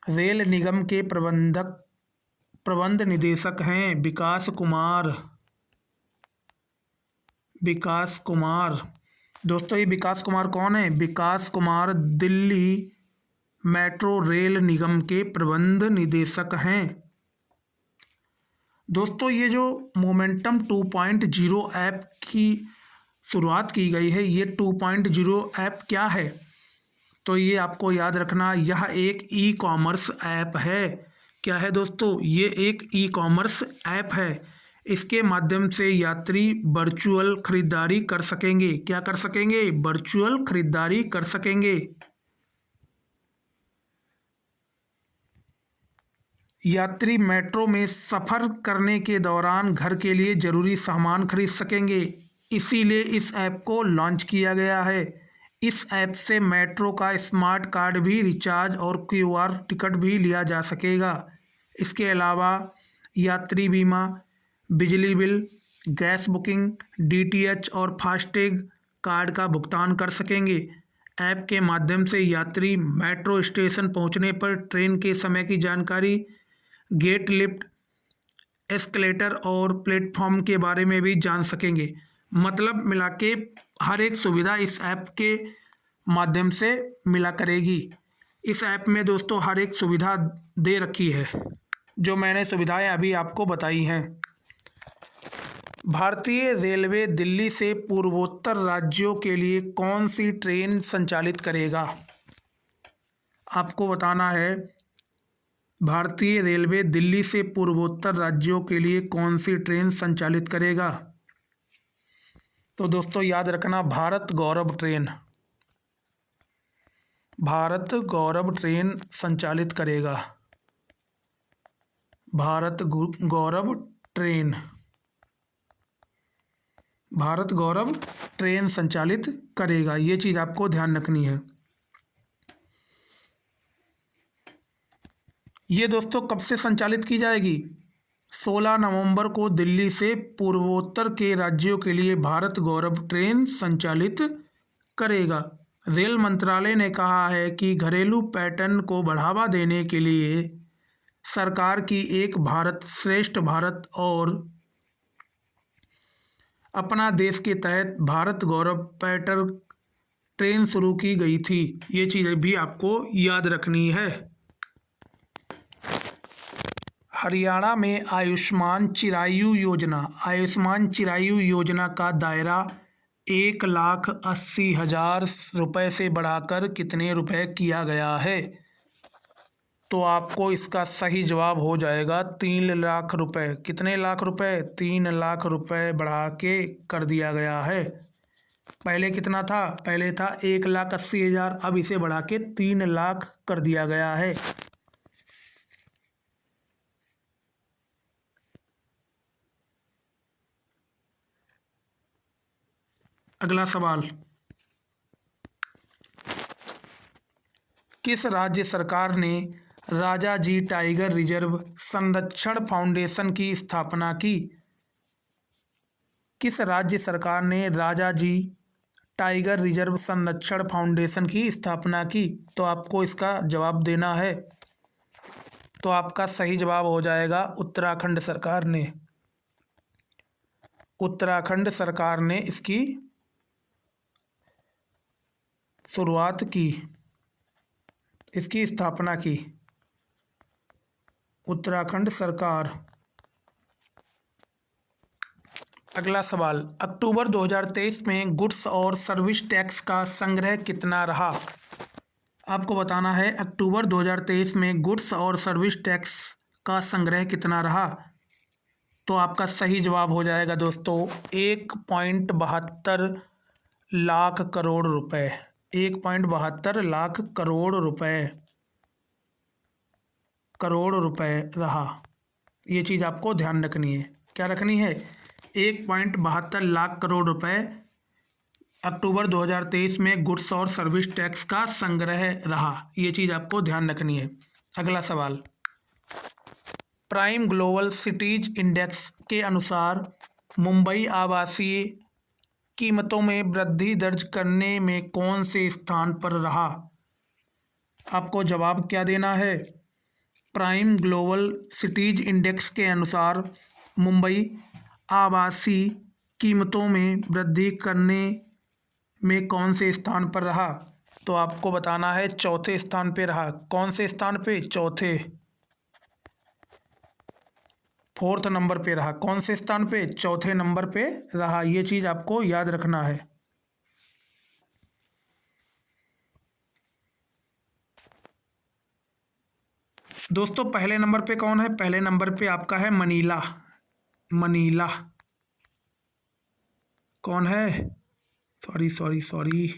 रेल निगम के प्रबंध निदेशक हैं। विकास कुमार। विकास कुमार दोस्तों, ये विकास कुमार कौन है? विकास कुमार दिल्ली मेट्रो रेल निगम के प्रबंध निदेशक हैं। दोस्तों, ये जो मोमेंटम 2.0 ऐप की शुरुआत की गई है, ये 2.0 ऐप क्या है? तो ये आपको याद रखना, यह एक ई कॉमर्स ऐप है। क्या है दोस्तों? ये एक ई कॉमर्स ऐप है। इसके माध्यम से यात्री वर्चुअल खरीदारी कर सकेंगे। क्या कर सकेंगे? वर्चुअल खरीदारी कर सकेंगे। यात्री मेट्रो में सफ़र करने के दौरान घर के लिए ज़रूरी सामान खरीद सकेंगे। इसीलिए इस ऐप को लॉन्च किया गया है। इस ऐप से मेट्रो का स्मार्ट कार्ड भी रिचार्ज और क्यूआर टिकट भी लिया जा सकेगा। इसके अलावा यात्री बीमा, बिजली बिल, गैस बुकिंग, डीटीएच और फास्टैग कार्ड का भुगतान कर सकेंगे। ऐप के माध्यम से यात्री मेट्रो स्टेशन पहुंचने पर ट्रेन के समय की जानकारी, गेट, लिफ्ट, एस्केलेटर और प्लेटफॉर्म के बारे में भी जान सकेंगे। मतलब मिला के हर एक सुविधा इस ऐप के माध्यम से मिला करेगी। इस ऐप में दोस्तों हर एक सुविधा दे रखी है, जो मैंने सुविधाएं अभी आपको बताई हैं। भारतीय रेलवे दिल्ली से पूर्वोत्तर राज्यों के लिए कौन सी ट्रेन संचालित करेगा? आपको बताना है, भारतीय रेलवे दिल्ली से पूर्वोत्तर राज्यों के लिए कौन सी ट्रेन संचालित करेगा? तो दोस्तों याद रखना, भारत गौरव ट्रेन। भारत गौरव ट्रेन संचालित करेगा। भारत गौरव ट्रेन। भारत गौरव ट्रेन संचालित करेगा। ये चीज़ आपको ध्यान रखनी है। ये दोस्तों कब से संचालित की जाएगी? 16 नवंबर को दिल्ली से पूर्वोत्तर के राज्यों के लिए भारत गौरव ट्रेन संचालित करेगा। रेल मंत्रालय ने कहा है कि घरेलू पर्यटन को बढ़ावा देने के लिए सरकार की एक भारत श्रेष्ठ भारत और अपना देश के तहत भारत गौरव पर्यटन ट्रेन शुरू की गई थी। ये चीज़ें भी आपको याद रखनी है। हरियाणा में आयुष्मान चिरायु योजना का दायरा 1,80,000 रुपये से बढ़ाकर कितने रुपए किया गया है? तो आपको इसका सही जवाब हो जाएगा 3 लाख रुपए। कितने लाख रुपए? 3 लाख रुपए बढ़ा के कर दिया गया है। पहले कितना था? पहले था 1,80,000, अब इसे बढ़ा के 3 लाख कर दिया गया है। अगला सवाल, किस राज्य सरकार ने राजाजी टाइगर रिजर्व संरक्षण फाउंडेशन की स्थापना की? किस राज्य सरकार ने राजाजी टाइगर रिजर्व संरक्षण फाउंडेशन की स्थापना की? तो आपको इसका जवाब देना है। तो आपका सही जवाब हो जाएगा उत्तराखंड सरकार ने। उत्तराखंड सरकार ने इसकी शुरुआत की, इसकी स्थापना की। उत्तराखंड सरकार। अगला सवाल, अक्टूबर 2023 में गुड्स और सर्विस टैक्स का संग्रह कितना रहा? आपको बताना है अक्टूबर 2023 में गुड्स और सर्विस टैक्स का संग्रह कितना रहा। तो आपका सही जवाब हो जाएगा दोस्तों 1.72 लाख करोड़ रुपए। 1.72 लाख करोड़ रुपए रहा। ये चीज़ आपको ध्यान रखनी है। क्या रखनी है? 1.72 लाख करोड़ रुपए अक्टूबर 2023 में गुड्स और सर्विस टैक्स का संग्रह रहा। ये चीज़ आपको ध्यान रखनी है। अगला सवाल, प्राइम ग्लोबल सिटीज इंडेक्स के अनुसार मुंबई आवासीय कीमतों में वृद्धि दर्ज करने में कौन से स्थान पर रहा? आपको जवाब क्या देना है? प्राइम ग्लोबल सिटीज इंडेक्स के अनुसार मुंबई आवासीय कीमतों में वृद्धि करने में कौन से स्थान पर रहा? तो आपको बताना है चौथे स्थान पे रहा। कौन से स्थान पे? चौथे, 4th नंबर पे रहा। कौन से स्थान पे? चौथे नंबर पे रहा। ये चीज़ आपको याद रखना है। दोस्तों पहले नंबर पे कौन है? पहले नंबर पे आपका है मनीला। मनीला कौन है? सॉरी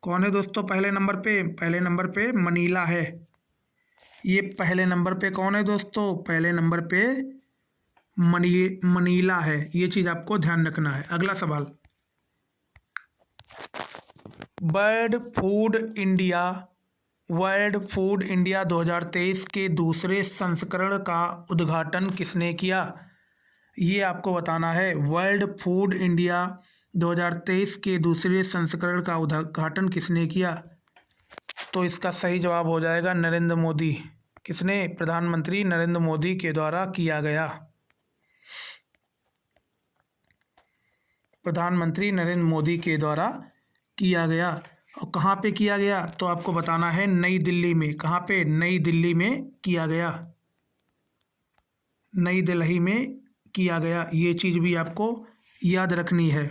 कौन है दोस्तों पहले नंबर पे? पहले नंबर पे मनीला है। ये पहले नंबर पे कौन है दोस्तों? पहले नंबर पे मनीला है। ये चीज़ आपको ध्यान रखना है। अगला सवाल, वर्ल्ड फूड इंडिया 2023 के दूसरे संस्करण का उद्घाटन किसने किया? ये आपको बताना है। वर्ल्ड फूड इंडिया 2023 के दूसरे संस्करण का उद्घाटन किसने किया? तो इसका सही जवाब हो जाएगा नरेंद्र मोदी। किसने? प्रधानमंत्री नरेंद्र मोदी के द्वारा किया गया। प्रधानमंत्री नरेंद्र मोदी के द्वारा किया गया। और कहाँ पे किया गया? तो आपको बताना है नई दिल्ली में। कहाँ पे? नई दिल्ली में किया गया। नई दिल्ली में किया गया। ये चीज़ भी आपको याद रखनी है।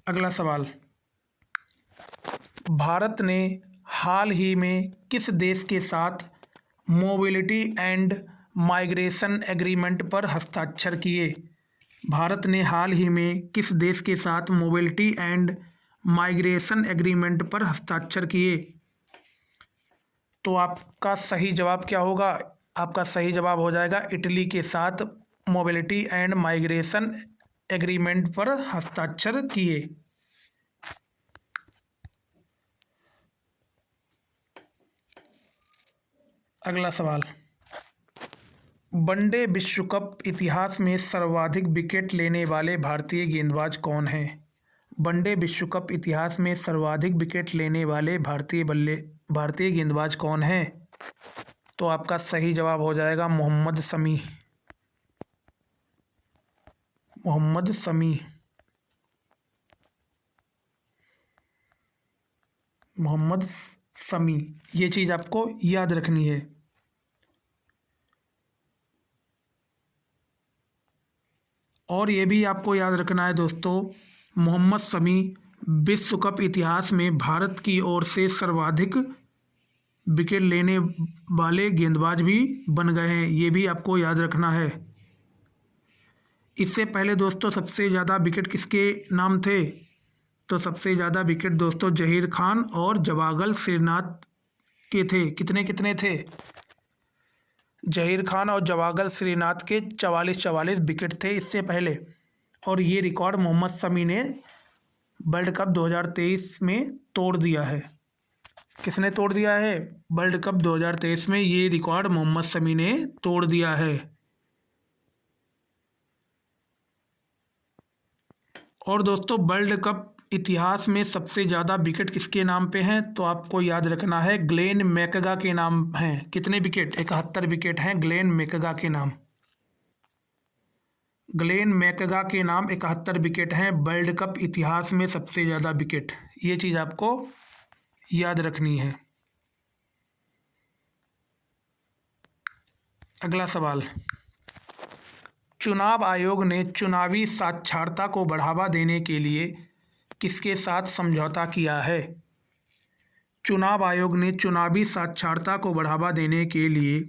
अगला सवाल, भारत ने हाल ही में किस देश के साथ मोबिलिटी एंड माइग्रेशन एग्रीमेंट पर हस्ताक्षर किए? भारत ने हाल ही में किस देश के साथ मोबिलिटी एंड माइग्रेशन एग्रीमेंट पर हस्ताक्षर किए? तो आपका सही जवाब क्या होगा? आपका सही जवाब हो जाएगा इटली के साथ मोबिलिटी एंड माइग्रेशन एग्रीमेंट पर हस्ताक्षर किए। अगला सवाल, वनडे विश्व कप इतिहास में सर्वाधिक विकेट लेने वाले भारतीय गेंदबाज कौन हैं? वनडे विश्व कप इतिहास में सर्वाधिक विकेट लेने वाले भारतीय गेंदबाज कौन हैं? तो आपका सही जवाब हो जाएगा मोहम्मद शमी। मोहम्मद शमी। मोहम्मद शमी। ये चीज़ आपको याद रखनी है। और ये भी आपको याद रखना है दोस्तों, मोहम्मद शमी विश्व कप इतिहास में भारत की ओर से सर्वाधिक विकेट लेने वाले गेंदबाज भी बन गए हैं। ये भी आपको याद रखना है। इससे पहले दोस्तों सबसे ज़्यादा विकेट किसके नाम थे? तो सबसे ज़्यादा विकेट दोस्तों जहीर खान और जवागल श्रीनाथ के थे। कितने कितने थे? जहीर खान और जवागल श्रीनाथ के 44 विकेट थे इससे पहले। और ये रिकॉर्ड मोहम्मद शमी ने वर्ल्ड कप 2023 में तोड़ दिया है। किसने तोड़ दिया है? वर्ल्ड कप 2023 में ये रिकॉर्ड मोहम्मद शमी ने तोड़ दिया है। और दोस्तों वर्ल्ड कप इतिहास में सबसे ज़्यादा विकेट किसके नाम पे हैं? तो आपको याद रखना है ग्लेन मैकगा के नाम हैं। कितने विकेट? 71 विकेट हैं ग्लेन मैकगा के नाम। ग्लेन मैकगा के नाम 71 विकेट हैं। वर्ल्ड कप इतिहास में सबसे ज़्यादा विकेट, ये चीज़ आपको याद रखनी है। अगला सवाल, चुनाव आयोग ने चुनावी साक्षरता को बढ़ावा देने के लिए किसके साथ समझौता किया है? चुनाव आयोग ने चुनावी साक्षरता को बढ़ावा देने के लिए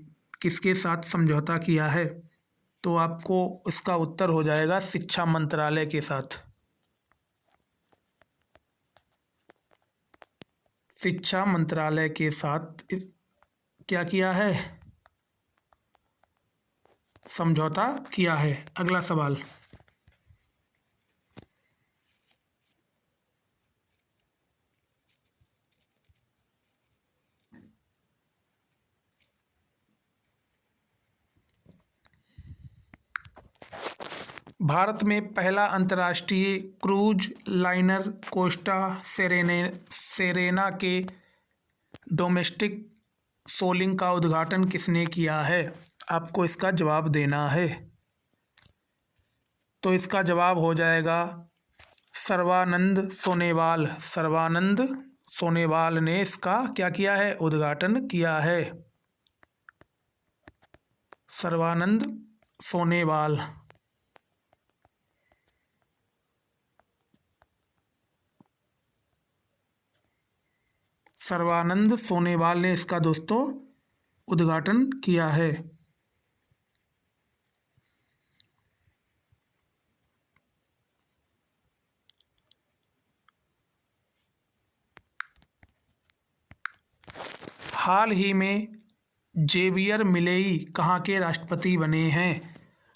किसके साथ समझौता किया है? तो आपको इसका उत्तर हो जाएगा शिक्षा मंत्रालय के साथ। शिक्षा मंत्रालय के साथ क्या किया है? समझौता किया है। अगला सवाल, भारत में पहला अंतर्राष्ट्रीय क्रूज लाइनर कोस्टा सेरेना के डोमेस्टिक सोलिंग का उद्घाटन किसने किया है? आपको इसका जवाब देना है। तो इसका जवाब हो जाएगा सर्बानंद सोनोवाल। सर्बानंद सोनोवाल ने इसका क्या किया है? उद्घाटन किया है। सर्बानंद सोनोवाल। सर्बानंद सोनोवाल ने इसका दोस्तों उद्घाटन किया है। हाल ही में जेवियर मिलेई कहाँ के राष्ट्रपति बने हैं?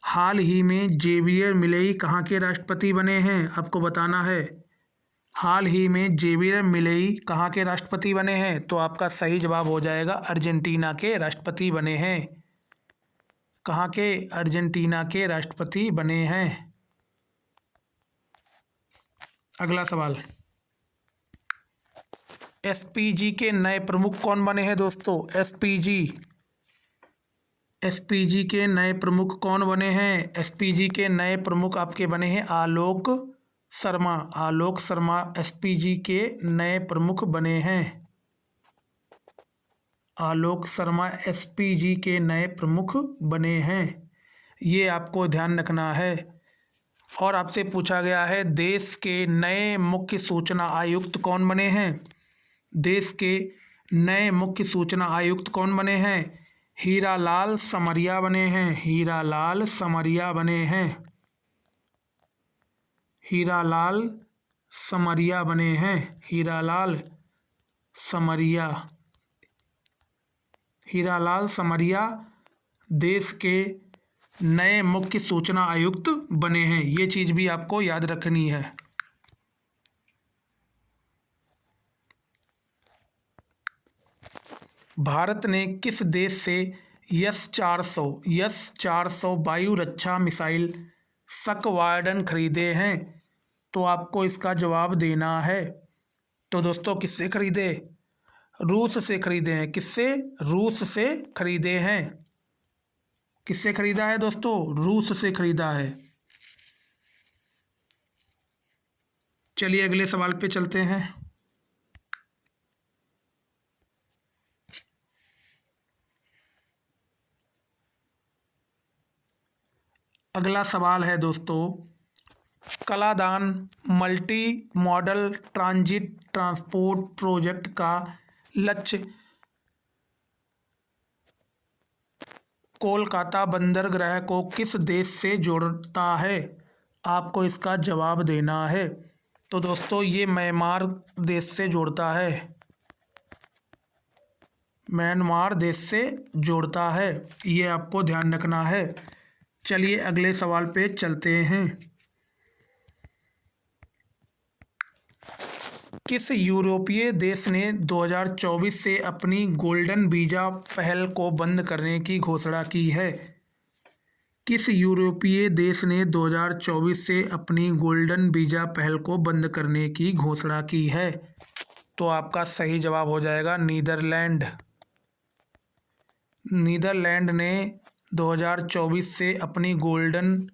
हाल ही में जेवियर मिलेई कहाँ के राष्ट्रपति बने हैं? आपको बताना है। हाल ही में जेवियर मिलेई कहाँ के राष्ट्रपति बने हैं? तो आपका सही जवाब हो जाएगा अर्जेंटीना के राष्ट्रपति बने हैं। कहाँ के? अर्जेंटीना के राष्ट्रपति बने हैं। अगला सवाल, एसपीजी के नए प्रमुख कौन बने हैं दोस्तों? एसपीजी के नए प्रमुख कौन बने हैं? एसपीजी के नए प्रमुख आपके बने हैं आलोक शर्मा। आलोक शर्मा एसपीजी के नए प्रमुख बने हैं। आलोक शर्मा एसपीजी के नए प्रमुख बने हैं। ये आपको ध्यान रखना है। और आपसे पूछा गया है देश के नए मुख्य सूचना आयुक्त कौन बने हैं? देश के नए मुख्य सूचना आयुक्त कौन बने हैं? हीरालाल समरिया बने हैं। हीरालाल समरिया बने हैं। हीरालाल समरिया बने हैं। हीरालाल समरिया। हीरालाल समरिया देश के नए मुख्य सूचना आयुक्त बने हैं। ये चीज़ भी आपको याद रखनी है। भारत ने किस देश से यस-400 वायु रक्षा मिसाइल स्क्वाड्रन खरीदे हैं? तो आपको इसका जवाब देना है। तो दोस्तों किससे खरीदे? रूस से खरीदे हैं। किससे? रूस से खरीदे हैं। किससे खरीदा है दोस्तों? रूस से खरीदा है। चलिए अगले सवाल पे चलते हैं। अगला सवाल है दोस्तों, Kaladan multi modal transit transport project का लक्ष्य कोलकाता बंदरगाह को किस देश से जोड़ता है? आपको इसका जवाब देना है। तो दोस्तों ये म्यांमार देश से जोड़ता है, म्यांमार देश से जोड़ता है, ये आपको ध्यान रखना है। चलिए अगले सवाल पे चलते हैं। किस यूरोपीय देश ने 2024 से अपनी गोल्डन वीज़ा पहल को बंद करने की घोषणा की है? किस यूरोपीय देश ने 2024 से अपनी गोल्डन वीज़ा पहल को बंद करने की घोषणा की है? तो आपका सही जवाब हो जाएगा नीदरलैंड। नीदरलैंड ने 2024 से अपनी गोल्डन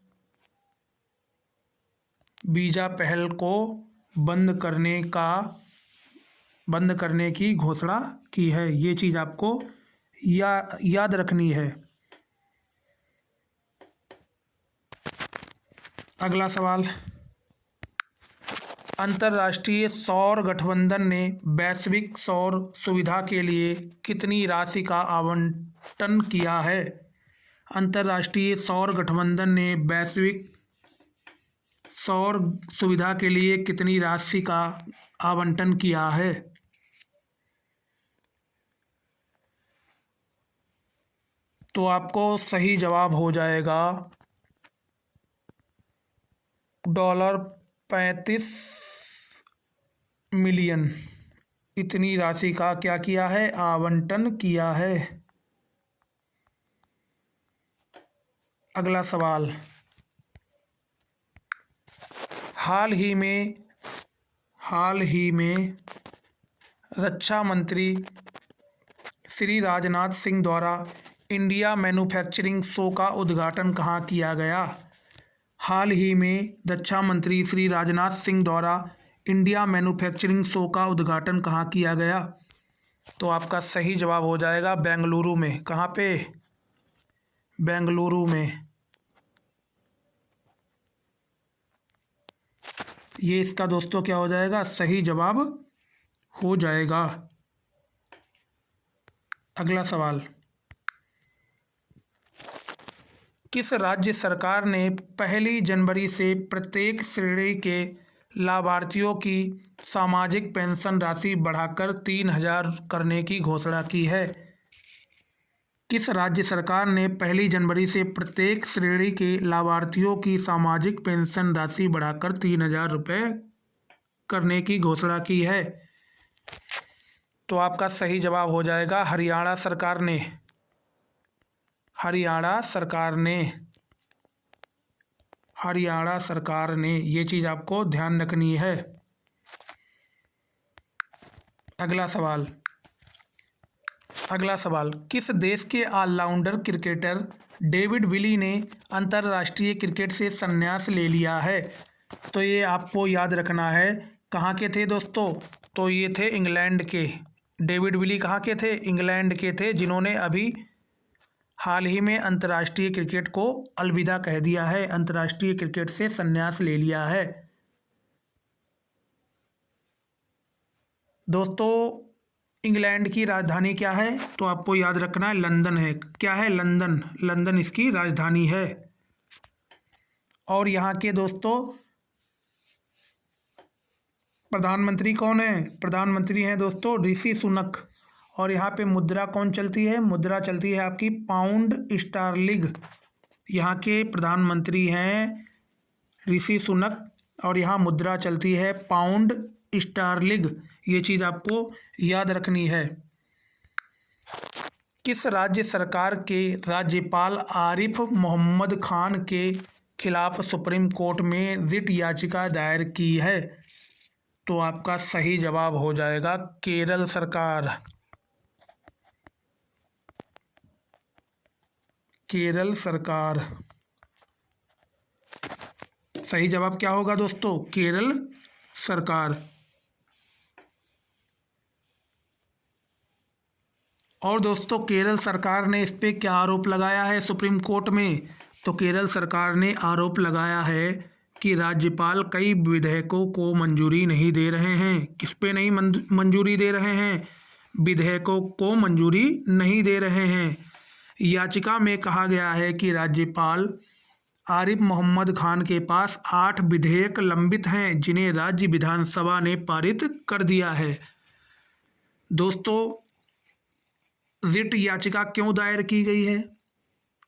वीज़ा पहल को बंद करने की घोषणा की है। ये चीज़ आपको याद रखनी है। अगला सवाल, अंतर्राष्ट्रीय सौर गठबंधन ने वैश्विक सौर सुविधा के लिए कितनी राशि का आवंटन किया है? अंतर्राष्ट्रीय सौर गठबंधन ने वैश्विक सौर सुविधा के लिए कितनी राशि का आवंटन किया है? तो आपको सही जवाब हो जाएगा $35 मिलियन। इतनी राशि का क्या किया है? आवंटन किया है। अगला सवाल, हाल ही में रक्षा मंत्री श्री राजनाथ सिंह द्वारा इंडिया मैन्युफैक्चरिंग शो का उद्घाटन कहाँ किया गया? हाल ही में रक्षा मंत्री श्री राजनाथ सिंह द्वारा इंडिया मैन्युफैक्चरिंग शो का उद्घाटन कहाँ किया गया? तो आपका सही जवाब हो जाएगा बेंगलुरु में। कहाँ पे? बेंगलुरु में। ये इसका दोस्तों क्या हो जाएगा? सही जवाब हो जाएगा। अगला सवाल, किस राज्य सरकार ने 1 जनवरी से प्रत्येक श्रेणी के लाभार्थियों की सामाजिक पेंशन राशि बढ़ाकर 3,000 करने की घोषणा की है? किस राज्य सरकार ने 1 जनवरी से प्रत्येक श्रेणी के लाभार्थियों की सामाजिक पेंशन राशि बढ़ाकर 3,000 रुपये करने की घोषणा की है? तो आपका सही जवाब हो जाएगा हरियाणा सरकार ने। हरियाणा सरकार ने। ये चीज़ आपको ध्यान रखनी है। अगला सवाल, किस देश के ऑलराउंडर क्रिकेटर डेविड विली ने अंतर्राष्ट्रीय क्रिकेट से संन्यास ले लिया है? तो ये आपको याद रखना है। कहाँ के थे दोस्तों? तो ये थे इंग्लैंड के। डेविड विली कहाँ के थे? इंग्लैंड के थे, जिन्होंने अभी हाल ही में अंतर्राष्ट्रीय क्रिकेट को अलविदा कह दिया है, अंतर्राष्ट्रीय क्रिकेट से संन्यास ले लिया है। दोस्तों इंग्लैंड की राजधानी क्या है? तो आपको याद रखना है लंदन है। क्या है? लंदन इसकी राजधानी है। और यहाँ के दोस्तों प्रधानमंत्री कौन है? प्रधानमंत्री हैं दोस्तों ऋषि सुनक। और यहाँ पे मुद्रा कौन चलती है? मुद्रा चलती है आपकी पाउंड स्टर्लिंग। यहाँ के प्रधानमंत्री हैं ऋषि सुनक और यहाँ मुद्रा चलती है पाउंड स्टर्लिंग। ये चीज़ आपको याद रखनी है। किस राज्य सरकार के राज्यपाल आरिफ मोहम्मद खान के खिलाफ सुप्रीम कोर्ट में रिट याचिका दायर की है? तो आपका सही जवाब हो जाएगा केरल सरकार। केरल सरकार। सही जवाब क्या होगा दोस्तों? केरल सरकार। और दोस्तों केरल सरकार ने इस पे क्या आरोप लगाया है सुप्रीम कोर्ट में? तो केरल सरकार ने आरोप लगाया है कि राज्यपाल कई विधेयकों को मंजूरी नहीं दे रहे हैं। किस पे नहीं मंजूरी दे रहे हैं? विधेयकों को मंजूरी नहीं दे रहे हैं। याचिका में कहा गया है कि राज्यपाल आरिफ मोहम्मद खान के पास 8 विधेयक लंबित हैं जिन्हें राज्य विधानसभा ने पारित कर दिया है। दोस्तों, रिट याचिका क्यों दायर की गई है?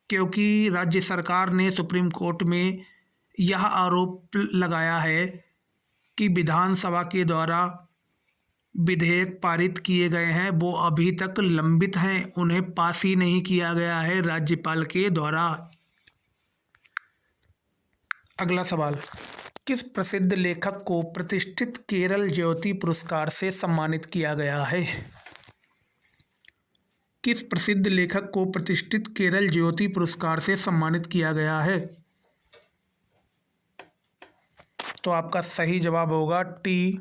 क्योंकि राज्य सरकार ने सुप्रीम कोर्ट में यह आरोप लगाया है कि विधानसभा के द्वारा विधेयक पारित किए गए हैं वो अभी तक लंबित हैं, उन्हें पास ही नहीं किया गया है राज्यपाल के द्वारा। अगला सवाल, किस प्रसिद्ध लेखक को प्रतिष्ठित केरल ज्योति पुरस्कार से सम्मानित किया गया है? किस प्रसिद्ध लेखक को प्रतिष्ठित केरल ज्योति पुरस्कार से सम्मानित किया गया है? तो आपका सही जवाब होगा टी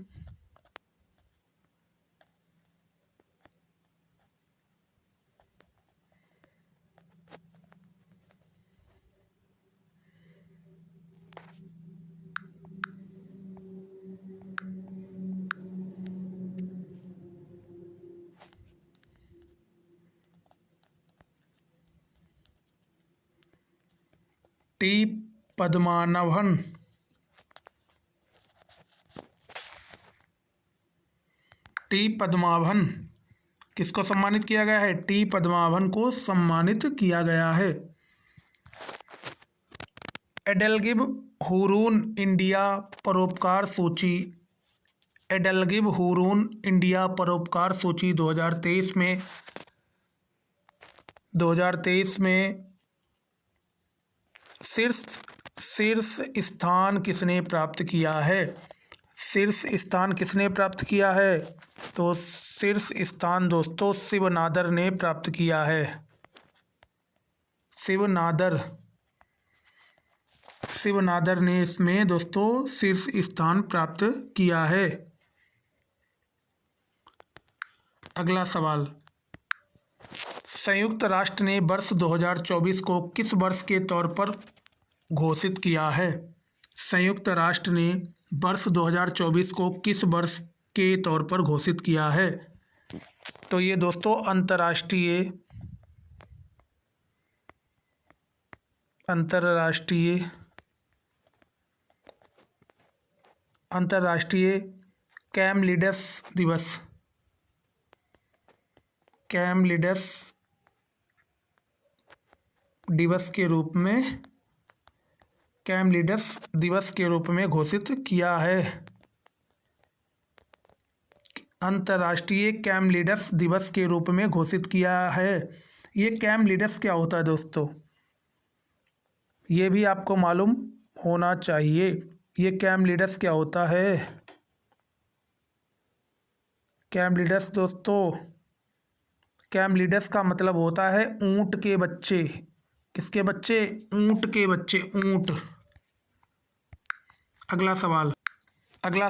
पद्मानाभन। टी पद्माभन किसको सम्मानित किया गया है? टी पद्माभन को सम्मानित किया गया है। एडलगिब हुरून इंडिया परोपकार सूची। एडलगिब हुरून इंडिया परोपकार सूची 2023 में शीर्ष स्थान किसने प्राप्त किया है? शीर्ष स्थान किसने प्राप्त किया है? तो शीर्ष स्थान दोस्तों शिव नादर ने प्राप्त किया है। शिव नादर ने इसमें दोस्तों शीर्ष स्थान प्राप्त किया है। अगला सवाल, संयुक्त राष्ट्र ने वर्ष 2024 को किस वर्ष के तौर पर घोषित किया है? संयुक्त राष्ट्र ने वर्ष 2024 को किस वर्ष के तौर पर घोषित किया है? तो ये दोस्तों अंतर्राष्ट्रीय कैमलिडस दिवस के रूप में घोषित किया है। अंतर्राष्ट्रीय कैमलिडस दिवस के रूप में घोषित किया है। ये कैमलिडस क्या होता है दोस्तों? ये भी आपको मालूम होना चाहिए। ये कैमलिडस क्या होता है? कैमलिडस दोस्तों, कैमलिडस का मतलब होता है ऊंट के बच्चे। किसके बच्चे? ऊंट के बच्चे, ऊंट। अगला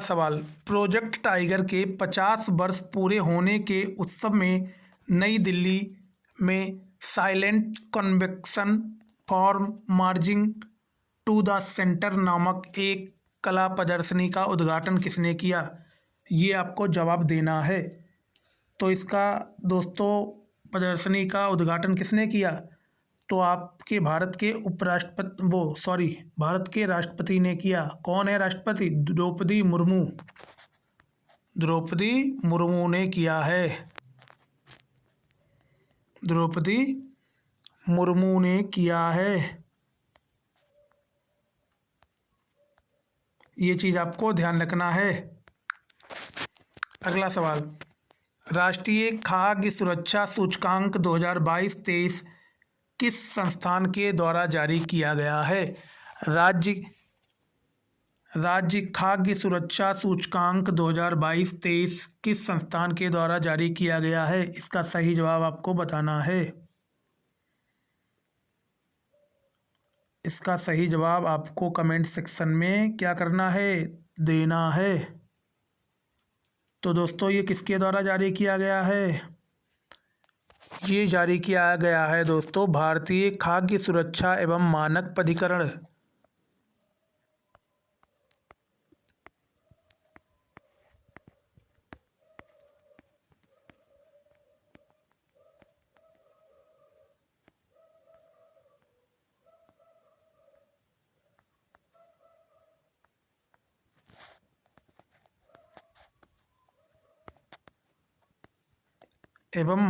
सवाल, प्रोजेक्ट टाइगर के 50 वर्ष पूरे होने के उत्सव में नई दिल्ली में silent convection for marching to the center नामक एक कला प्रदर्शनी का उद्घाटन किसने किया? ये आपको जवाब देना है। तो इसका दोस्तों प्रदर्शनी का उद्घाटन किसने किया? तो आपके भारत के भारत के राष्ट्रपति ने किया। कौन है राष्ट्रपति? द्रौपदी मुर्मू ने किया है। द्रौपदी मुर्मू ने किया है। ये चीज़ आपको ध्यान रखना है। अगला सवाल, राष्ट्रीय खाद्य सुरक्षा सूचकांक 2022-23 किस संस्थान के द्वारा जारी किया गया है? राज्य खाद्य सुरक्षा सूचकांक 2022-23 किस संस्थान के द्वारा जारी किया गया है? इसका सही जवाब आपको बताना है। इसका सही जवाब आपको कमेंट सेक्शन में क्या करना है? देना है। तो दोस्तों ये किसके द्वारा जारी किया गया है? ये जारी किया गया है दोस्तों भारतीय खाद्य सुरक्षा एवं मानक प्राधिकरण। एवं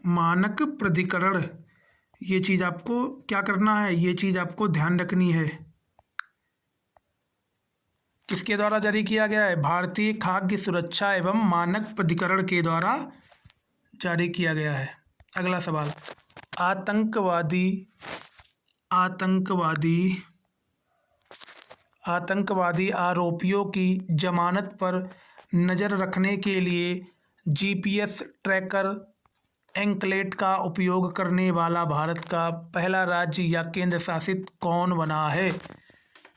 मानक प्राधिकरण ये चीज़ आपको क्या करना है, ये चीज़ आपको ध्यान रखनी है। किसके द्वारा जारी किया गया है? भारतीय खाद्य सुरक्षा एवं मानक प्राधिकरण के द्वारा जारी किया गया है। अगला सवाल, आतंकवादी आरोपियों की जमानत पर नज़र रखने के लिए जीपीएस ट्रैकर एन्क्लेव का उपयोग करने वाला भारत का पहला राज्य या केंद्र शासित कौन बना है?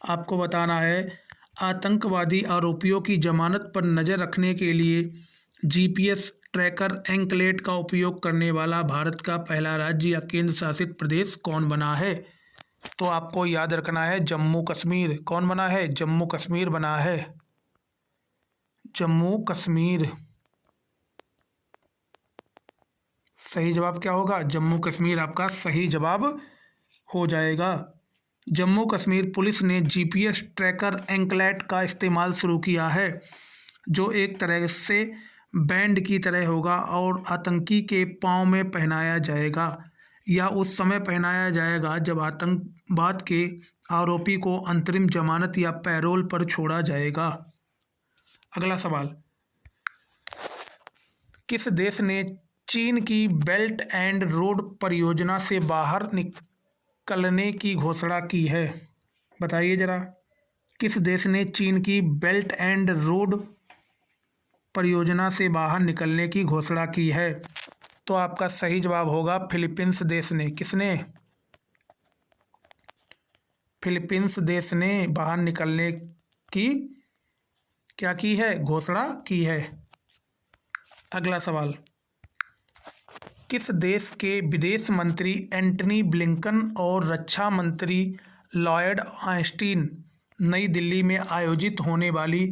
आपको बताना है, आतंकवादी आरोपियों की जमानत पर नज़र रखने के लिए जीपीएस ट्रैकर एन्क्लेव का उपयोग करने वाला भारत का पहला राज्य या केंद्र शासित प्रदेश कौन बना है? तो आपको याद रखना है जम्मू कश्मीर। कौन बना है? जम्मू कश्मीर बना है। जम्मू कश्मीर। सही जवाब क्या होगा? जम्मू कश्मीर आपका सही जवाब हो जाएगा। जम्मू कश्मीर पुलिस ने जीपीएस ट्रैकर एन्क्लेव का इस्तेमाल शुरू किया है, जो एक तरह से बैंड की तरह होगा और आतंकी के पाँव में पहनाया जाएगा या उस समय पहनाया जाएगा जब आतंकवाद के आरोपी को अंतरिम जमानत या पैरोल पर छोड़ा जाएगा। अगला सवाल, किस देश ने चीन की बेल्ट एंड रोड परियोजना से बाहर निकलने की घोषणा की है? बताइए जरा, किस देश ने चीन की बेल्ट एंड रोड परियोजना से बाहर निकलने की घोषणा की है? तो आपका सही जवाब होगा फिलीपींस देश ने। किसने? फिलीपींस देश ने बाहर निकलने की क्या की है? घोषणा की है। अगला सवाल, किस देश के विदेश मंत्री एंटनी ब्लिंकन और रक्षा मंत्री लॉयड ऑस्टिन नई दिल्ली में आयोजित होने वाली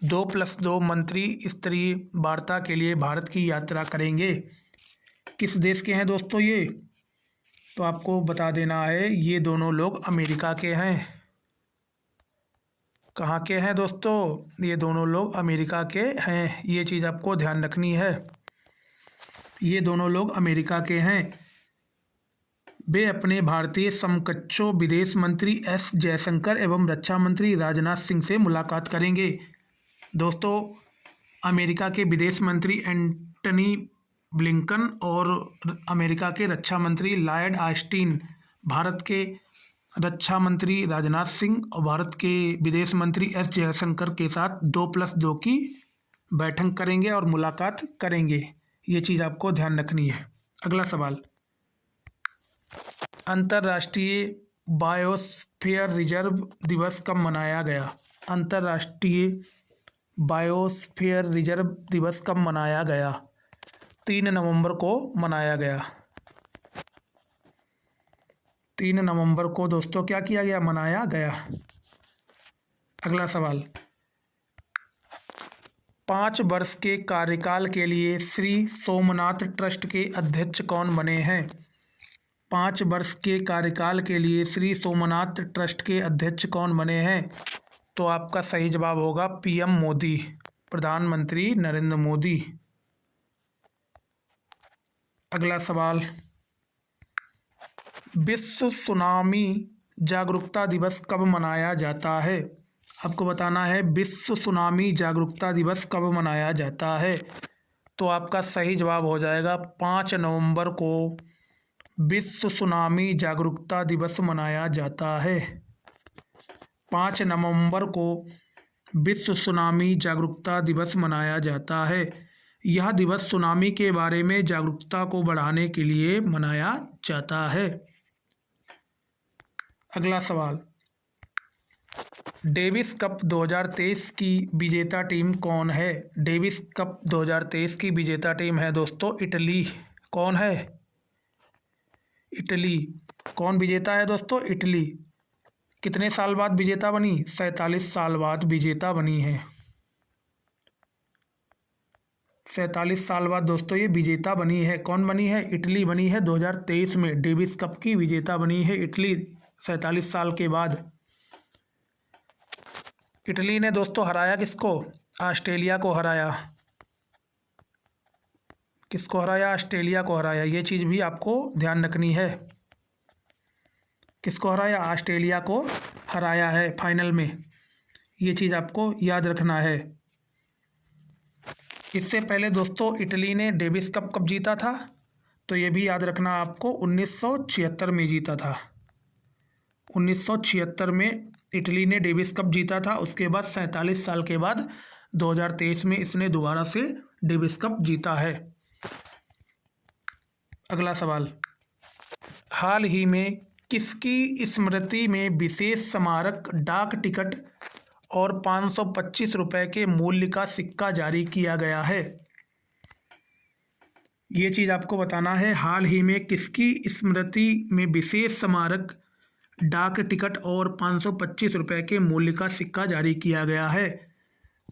2+2 मंत्री स्तरीय वार्ता के लिए भारत की यात्रा करेंगे? किस देश के हैं दोस्तों ये? तो आपको बता देना है, ये दोनों लोग अमेरिका के हैं। कहाँ के हैं दोस्तों? ये दोनों लोग अमेरिका के हैं। ये चीज़ आपको ध्यान रखनी है, ये दोनों लोग अमेरिका के हैं। वे अपने भारतीय समकक्षों विदेश मंत्री एस जयशंकर एवं रक्षा मंत्री राजनाथ सिंह से मुलाकात करेंगे। दोस्तों, अमेरिका के विदेश मंत्री एंटनी ब्लिंकन और अमेरिका के रक्षा मंत्री लॉयड ऑस्टिन भारत के रक्षा मंत्री राजनाथ सिंह और भारत के विदेश मंत्री एस जयशंकर के साथ 2+2 की बैठक करेंगे और मुलाकात करेंगे। ये चीज़ आपको ध्यान रखनी है। अगला सवाल, अंतर्राष्ट्रीय बायोस्फीयर रिजर्व दिवस कब मनाया गया? अंतर्राष्ट्रीय बायोस्फीयर रिजर्व दिवस कब मनाया गया? 3 नवंबर को मनाया गया। 3 नवंबर को दोस्तों क्या किया गया? मनाया गया। अगला सवाल, 5 वर्ष के कार्यकाल के लिए श्री सोमनाथ ट्रस्ट के अध्यक्ष कौन बने हैं? 5 वर्ष के कार्यकाल के लिए श्री सोमनाथ ट्रस्ट के अध्यक्ष कौन बने हैं? तो आपका सही जवाब होगा पीएम मोदी, प्रधानमंत्री नरेंद्र मोदी। अगला सवाल, विश्व सुनामी जागरूकता दिवस कब मनाया जाता है? आपको बताना है विश्व सुनामी जागरूकता दिवस कब मनाया जाता है? तो आपका सही जवाब हो जाएगा 5 नवंबर को विश्व सुनामी जागरूकता दिवस मनाया जाता है। 5 नवंबर को विश्व सुनामी जागरूकता दिवस मनाया जाता है। यह दिवस सुनामी के बारे में जागरूकता को बढ़ाने के लिए मनाया जाता है। अगला सवाल, डेविस कप 2023 की विजेता टीम कौन है? डेविस कप 2023 की विजेता टीम है दोस्तों इटली। कौन है? इटली। कौन विजेता है दोस्तों? इटली। कितने साल बाद विजेता बनी? 47 साल बाद विजेता बनी है। 47 साल बाद दोस्तों ये विजेता बनी है। कौन बनी है? इटली बनी है 2023 में डेविस कप की विजेता बनी है इटली 47 साल के बाद। इटली ने दोस्तों हराया किसको? ऑस्ट्रेलिया को हराया। किसको हराया? ऑस्ट्रेलिया को हराया। ये चीज़ भी आपको ध्यान रखनी है। किसको हराया? ऑस्ट्रेलिया को हराया है फाइनल में। ये चीज़ आपको याद रखना है। इससे पहले दोस्तों इटली ने डेविस कप कब जीता था? तो ये भी याद रखना आपको, 1976 में जीता था। 1976 में इटली ने डेविस कप जीता था। उसके बाद 47 साल के बाद 2023 में इसने दोबारा से डेविस कप जीता है। अगला सवाल, हाल ही में किसकी स्मृति में विशेष स्मारक डाक टिकट और 525 रुपये के मूल्य का सिक्का जारी किया गया है? ये चीज़ आपको बताना है। हाल ही में किसकी स्मृति में विशेष स्मारक डाक टिकट और 525 रुपये के मूल्य का सिक्का जारी किया गया है?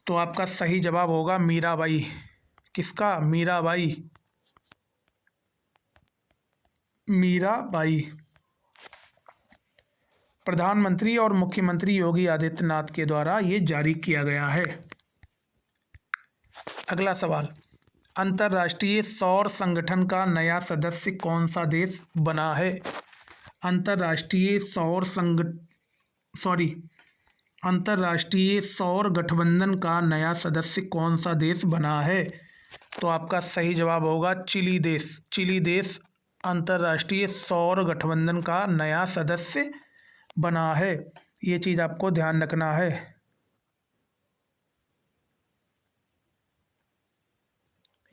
तो आपका सही जवाब होगा मीराबाई। किसका? मीराबाई। मीराबाई। प्रधानमंत्री और मुख्यमंत्री योगी आदित्यनाथ के द्वारा ये जारी किया गया है। अगला सवाल, अंतर्राष्ट्रीय सौर संगठन का नया सदस्य कौन सा देश बना है? अंतर्राष्ट्रीय सौर गठबंधन का नया सदस्य कौन सा देश बना है? तो आपका सही जवाब होगा चिली देश। चिली देश अंतर्राष्ट्रीय सौर गठबंधन का नया सदस्य बना है। ये चीज़ आपको ध्यान रखना है।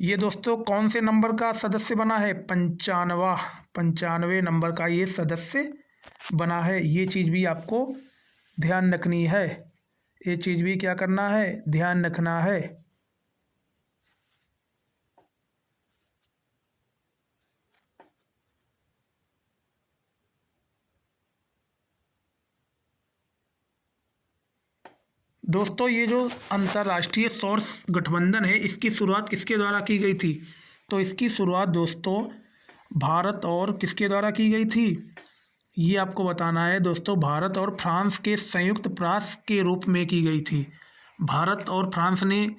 ये दोस्तों कौन से नंबर का सदस्य बना है? 95वें नंबर का ये सदस्य बना है। ये चीज़ भी आपको ध्यान रखनी है। ये चीज़ भी क्या करना है? ध्यान रखना है। दोस्तों ये जो अंतर्राष्ट्रीय सौर गठबंधन है, इसकी शुरुआत किसके द्वारा की गई थी? तो इसकी शुरुआत दोस्तों भारत और किसके द्वारा की गई थी? ये आपको बताना है दोस्तों, भारत और फ्रांस के संयुक्त प्रयास के रूप में की गई थी। भारत और फ्रांस ने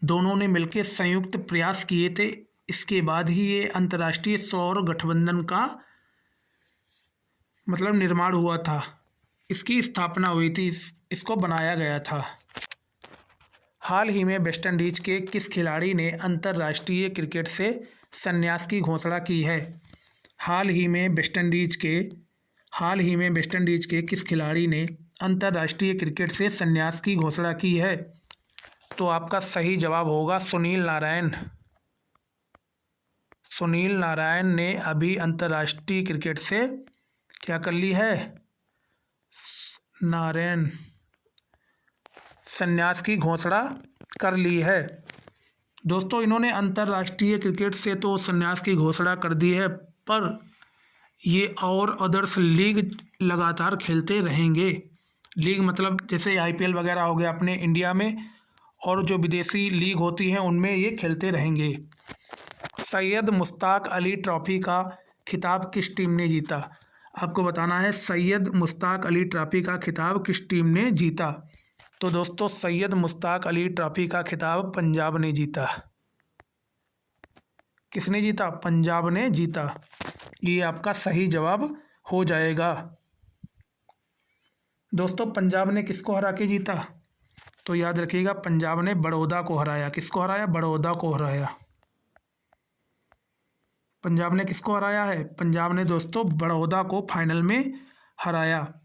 दोनों ने मिलकर संयुक्त प्रयास किए थे। इसके बाद ही ये अंतर्राष्ट्रीय सौर गठबंधन का मतलब निर्माण हुआ था। इसकी स्थापना हुई थी, इसको बनाया गया था। हाल ही में वेस्टइंडीज के किस खिलाड़ी ने अंतर्राष्ट्रीय क्रिकेट से संन्यास की घोषणा की है? हाल ही में वेस्टइंडीज के किस खिलाड़ी ने अंतर्राष्ट्रीय क्रिकेट से संन्यास की घोषणा की है? तो आपका सही जवाब होगा सुनील नारायण। सुनील नारायण ने अभी अंतर्राष्ट्रीय क्रिकेट से क्या कर ली है? नारायण संन्यास की घोषणा कर ली है। दोस्तों इन्होंने अंतर्राष्ट्रीय क्रिकेट से तो संन्यास की घोषणा कर दी है, पर ये और अदर्स लीग लगातार खेलते रहेंगे। लीग मतलब जैसे IPL वगैरह हो गया अपने इंडिया में, और जो विदेशी लीग होती हैं उनमें ये खेलते रहेंगे। सैयद मुश्ताक अली ट्रॉफी का खिताब किस टीम ने जीता? आपको बताना है सैयद मुश्ताक अली ट्रॉफी का खिताब किस टीम ने जीता? तो दोस्तों सैयद मुश्ताक अली ट्रॉफी का खिताब पंजाब ने जीता। किसने जीता? पंजाब ने जीता। ये आपका सही जवाब हो जाएगा। दोस्तों पंजाब ने किसको हरा के जीता? तो याद रखिएगा, पंजाब ने बड़ौदा को हराया। किसको हराया? बड़ौदा को हराया। पंजाब ने किसको हराया है? पंजाब ने दोस्तों बड़ौदा को फाइनल में हराया।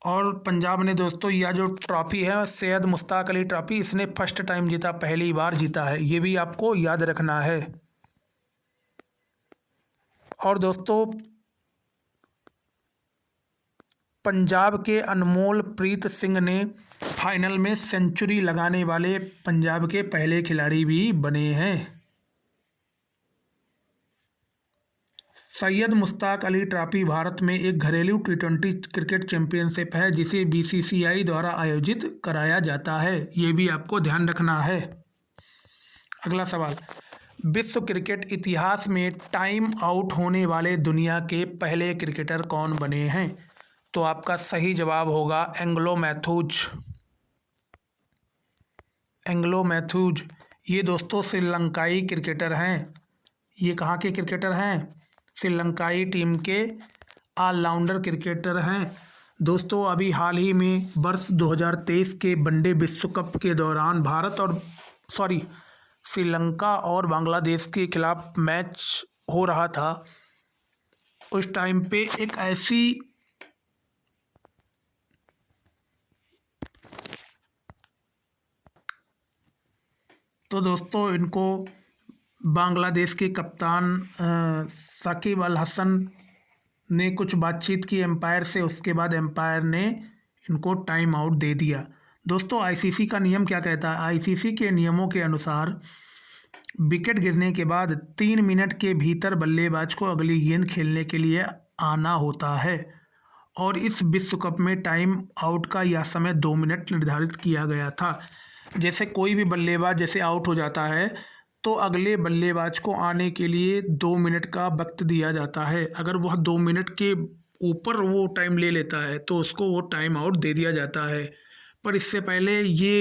और पंजाब ने दोस्तों यह जो ट्रॉफी है सैयद मुश्ताक अली ट्रॉफी, इसने फर्स्ट टाइम जीता, पहली बार जीता है। ये भी आपको याद रखना है। और दोस्तों पंजाब के अनमोल प्रीत सिंह ने फाइनल में सेंचुरी लगाने वाले पंजाब के पहले खिलाड़ी भी बने हैं। सैयद मुश्ताक अली ट्रॉफी भारत में एक घरेलू T20 क्रिकेट चैंपियनशिप है जिसे BCCI द्वारा आयोजित कराया जाता है। ये भी आपको ध्यान रखना है। अगला सवाल, विश्व क्रिकेट इतिहास में टाइम आउट होने वाले दुनिया के पहले क्रिकेटर कौन बने हैं? तो आपका सही जवाब होगा एंग्लो मैथ्यूज। एंग्लो मैथ्यूज ये दोस्तों श्रीलंकाई क्रिकेटर हैं। ये कहाँ के क्रिकेटर हैं? श्रीलंकाई टीम के ऑलराउंडर क्रिकेटर हैं। दोस्तों अभी हाल ही में वर्ष 2023 के वनडे विश्व कप के दौरान श्रीलंका और बांग्लादेश के खिलाफ मैच हो रहा था। उस टाइम पे एक ऐसी तो दोस्तों इनको बांग्लादेश के कप्तान साकिब अल हसन ने कुछ बातचीत की एम्पायर से, उसके बाद एम्पायर ने इनको टाइम आउट दे दिया। दोस्तों आईसीसी का नियम क्या कहता है? आईसीसी के नियमों के अनुसार विकेट गिरने के बाद 3 मिनट के भीतर बल्लेबाज को अगली गेंद खेलने के लिए आना होता है और इस विश्व कप में टाइम आउट का यह समय 2 मिनट निर्धारित किया गया था। जैसे कोई भी बल्लेबाज जैसे आउट हो जाता है तो अगले बल्लेबाज को आने के लिए 2 मिनट का वक्त दिया जाता है। अगर वह 2 मिनट के ऊपर वो टाइम ले लेता है तो उसको वो टाइम आउट दे दिया जाता है। पर इससे पहले ये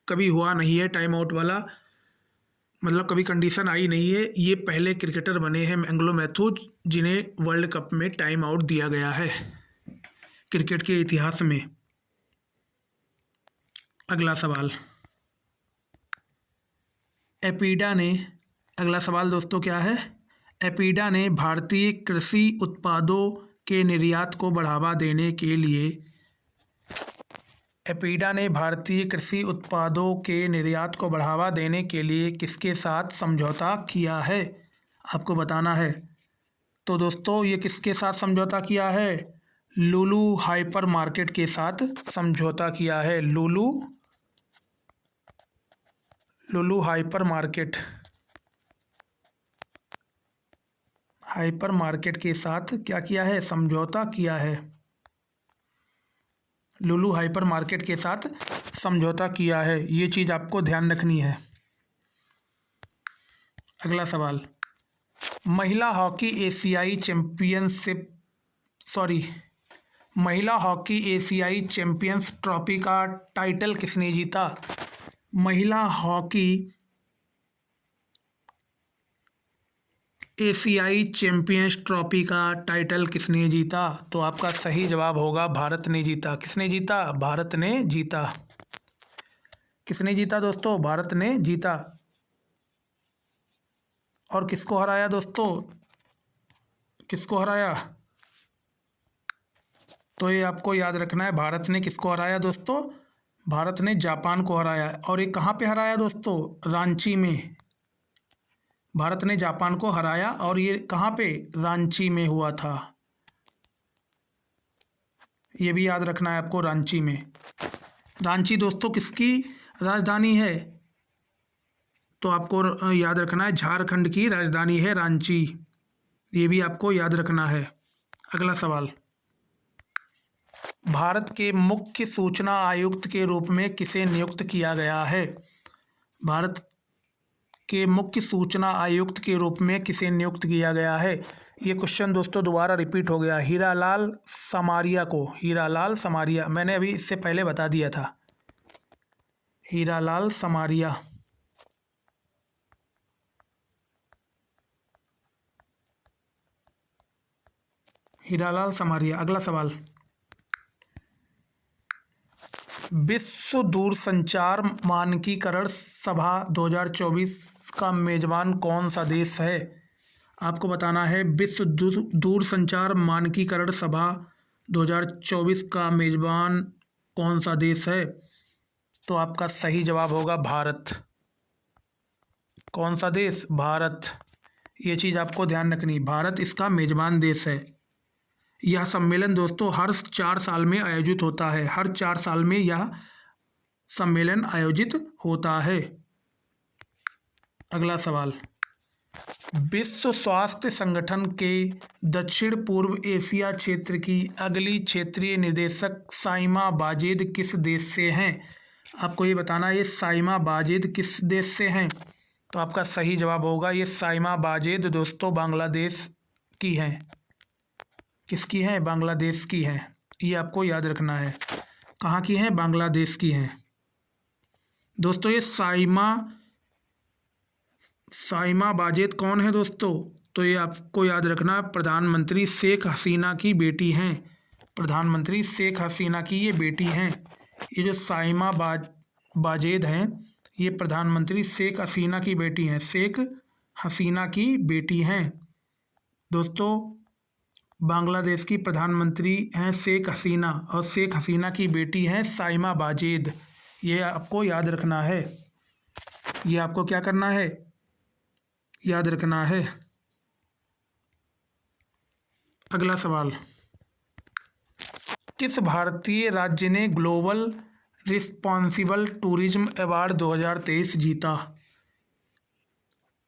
कभी हुआ नहीं है टाइम आउट वाला, मतलब कभी कंडीशन आई नहीं है। ये पहले क्रिकेटर बने हैं एंग्लो मैथ्यूज जिन्हें वर्ल्ड कप में टाइम आउट दिया गया है क्रिकेट के इतिहास में। अगला सवाल, एपीडा ने, अगला सवाल दोस्तों क्या है? एपीडा ने भारतीय कृषि उत्पादों के निर्यात को बढ़ावा देने के लिए किसके साथ समझौता किया है? आपको बताना है। तो दोस्तों ये किसके साथ समझौता किया है? लुलु हाइपर मार्केट के साथ समझौता किया है। लुलु हाइपर मार्केट के साथ क्या किया है? समझौता किया है। लुलु हाइपर मार्केट के साथ समझौता किया है। ये चीज़ आपको ध्यान रखनी है। अगला सवाल, महिला हॉकी एशियाई चैंपियंस ट्रॉफी का टाइटल किसने जीता? महिला हॉकी एशियाई चैंपियंस ट्रॉफी का टाइटल किसने जीता? तो आपका सही जवाब होगा भारत ने जीता। किसने जीता? भारत ने जीता। किसने जीता दोस्तों? भारत ने जीता। और किसको हराया दोस्तों? किसको हराया? तो ये आपको याद रखना है, भारत ने किसको हराया दोस्तों? भारत ने जापान को हराया। और ये कहाँ पे हराया दोस्तों? रांची में। भारत ने जापान को हराया और ये कहाँ पे? रांची में हुआ था। ये भी याद रखना है आपको, रांची में। रांची दोस्तों किसकी राजधानी है? तो आपको याद रखना है झारखंड की राजधानी है रांची। ये भी आपको याद रखना है। अगला सवाल, भारत के मुख्य सूचना आयुक्त के रूप में किसे नियुक्त किया गया है? भारत के मुख्य सूचना आयुक्त के रूप में किसे नियुक्त किया गया है? ये क्वेश्चन दोस्तों दोबारा रिपीट हो गया। हीरालाल समारिया को। हीरालाल समारिया, मैंने अभी इससे पहले बता दिया था। हीरालाल समारिया। हीरालाल समारिया। अगला सवाल, विश्व दूरसंचार मानकीकरण सभा 2024 का मेजबान कौन सा देश है? आपको बताना है विश्व दूरसंचार मानकीकरण सभा 2024 का मेजबान कौन सा देश है? तो आपका सही जवाब होगा भारत। कौन सा देश? भारत। ये चीज़ आपको ध्यान रखनी, भारत इसका मेजबान देश है। यह सम्मेलन दोस्तों हर 4 साल में आयोजित होता है। हर 4 साल में यह सम्मेलन आयोजित होता है। अगला सवाल, विश्व स्वास्थ्य संगठन के दक्षिण पूर्व एशिया क्षेत्र की अगली क्षेत्रीय निदेशक साइमा वाजेद किस देश से हैं? आपको ये बताना है ये साइमा वाजेद किस देश से हैं? तो आपका सही जवाब होगा ये साइमा वाजेद दोस्तों बांग्लादेश की हैं। किसकी हैं? बांग्लादेश की हैं। ये आपको याद रखना है। कहाँ की हैं? बांग्लादेश की हैं। दोस्तों ये साइमा वाजेद कौन है दोस्तों? तो ये आपको याद रखना प्रधानमंत्री शेख हसीना की बेटी हैं। प्रधानमंत्री शेख हसीना की ये बेटी हैं। ये जो साइमा वाजेद हैं ये प्रधानमंत्री शेख हसीना की बेटी हैं। शेख हसीना की बेटी हैं दोस्तों। बांग्लादेश की प्रधानमंत्री हैं शेख हसीना और शेख हसीना की बेटी हैं साइमा वाजेद। ये आपको याद रखना है। ये आपको क्या करना है? याद रखना है। अगला सवाल, किस भारतीय राज्य ने ग्लोबल रिस्पॉन्सिबल टूरिज्म अवार्ड 2023 जीता?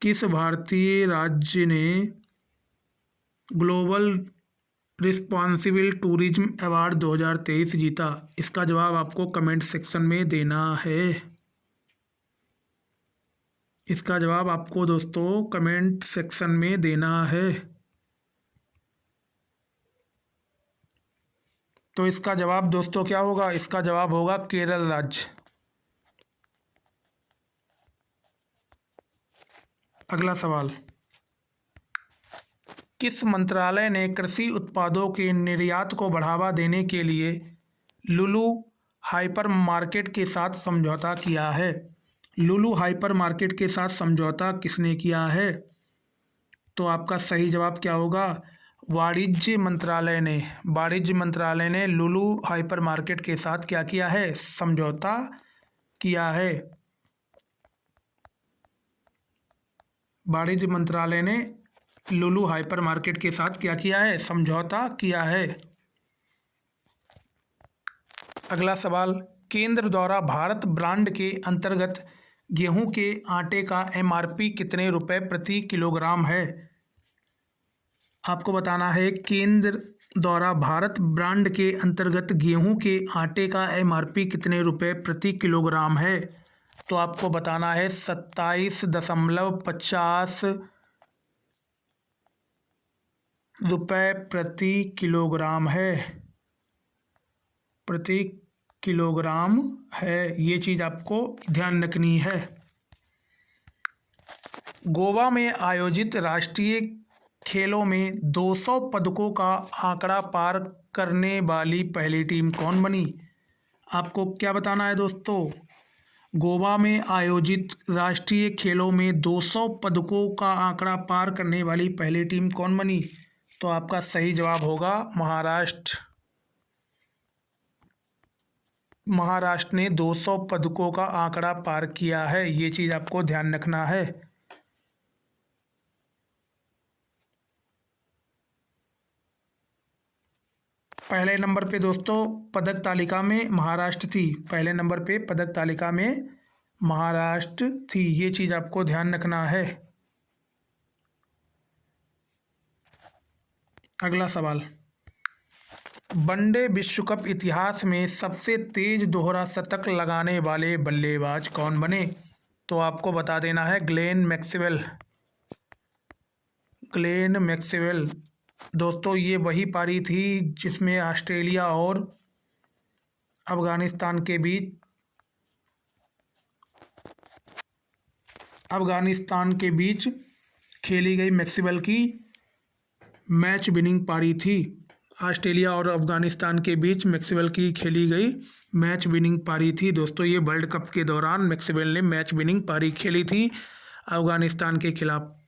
किस भारतीय राज्य ने ग्लोबल रिस्पॉन्सिबल टूरिज्म अवार्ड 2023 जीता? इसका जवाब आपको कमेंट सेक्शन में देना है। इसका जवाब आपको दोस्तों कमेंट सेक्शन में देना है। तो इसका जवाब दोस्तों क्या होगा? इसका जवाब होगा केरल राज्य। अगला सवाल, किस मंत्रालय ने कृषि उत्पादों के निर्यात को बढ़ावा देने के लिए लुलु हाइपर मार्केट के साथ समझौता किया है? लुलु हाइपर मार्केट के साथ समझौता किसने किया है? तो आपका सही जवाब क्या होगा? वाणिज्य मंत्रालय ने लुलु हाइपर मार्केट के साथ क्या किया है? समझौता किया है। वाणिज्य मंत्रालय ने लुलु हाइपर मार्केट के साथ क्या किया है? समझौता किया है। अगला सवाल, केंद्र द्वारा भारत ब्रांड के अंतर्गत गेहूं के आटे का एमआरपी कितने रुपए प्रति किलोग्राम है? आपको बताना है केंद्र द्वारा भारत ब्रांड के अंतर्गत गेहूं के आटे का एमआरपी कितने रुपए प्रति किलोग्राम है? तो आपको बताना है 27.50 रुपये प्रति किलोग्राम है। प्रति किलोग्राम है। ये चीज़ आपको ध्यान रखनी है। गोवा में आयोजित राष्ट्रीय खेलों में 200 पदकों का आंकड़ा पार करने वाली पहली टीम कौन बनी? आपको क्या बताना है दोस्तों? गोवा में आयोजित राष्ट्रीय खेलों में 200 पदकों का आंकड़ा पार करने वाली पहली टीम कौन बनी? तो आपका सही जवाब होगा महाराष्ट्र। महाराष्ट्र ने 200 पदकों का आंकड़ा पार किया है। ये चीज़ आपको ध्यान रखना है। पहले नंबर पे दोस्तों पदक तालिका में महाराष्ट्र थी। पहले नंबर पे पदक तालिका में महाराष्ट्र थी। ये चीज़ आपको ध्यान रखना है। अगला सवाल, वनडे विश्व कप इतिहास में सबसे तेज दोहरा शतक लगाने वाले बल्लेबाज कौन बने? तो आपको बता देना है ग्लेन मैक्सवेल। दोस्तों ये वही पारी थी जिसमें ऑस्ट्रेलिया और अफगानिस्तान के बीच खेली गई मैक्सवेल की मैच विनिंग पारी थी। ऑस्ट्रेलिया और अफगानिस्तान के बीच मैक्सवेल की खेली गई मैच विनिंग पारी थी। दोस्तों ये वर्ल्ड कप के दौरान मैक्सवेल ने मैच विनिंग पारी खेली थी अफगानिस्तान के खिलाफ।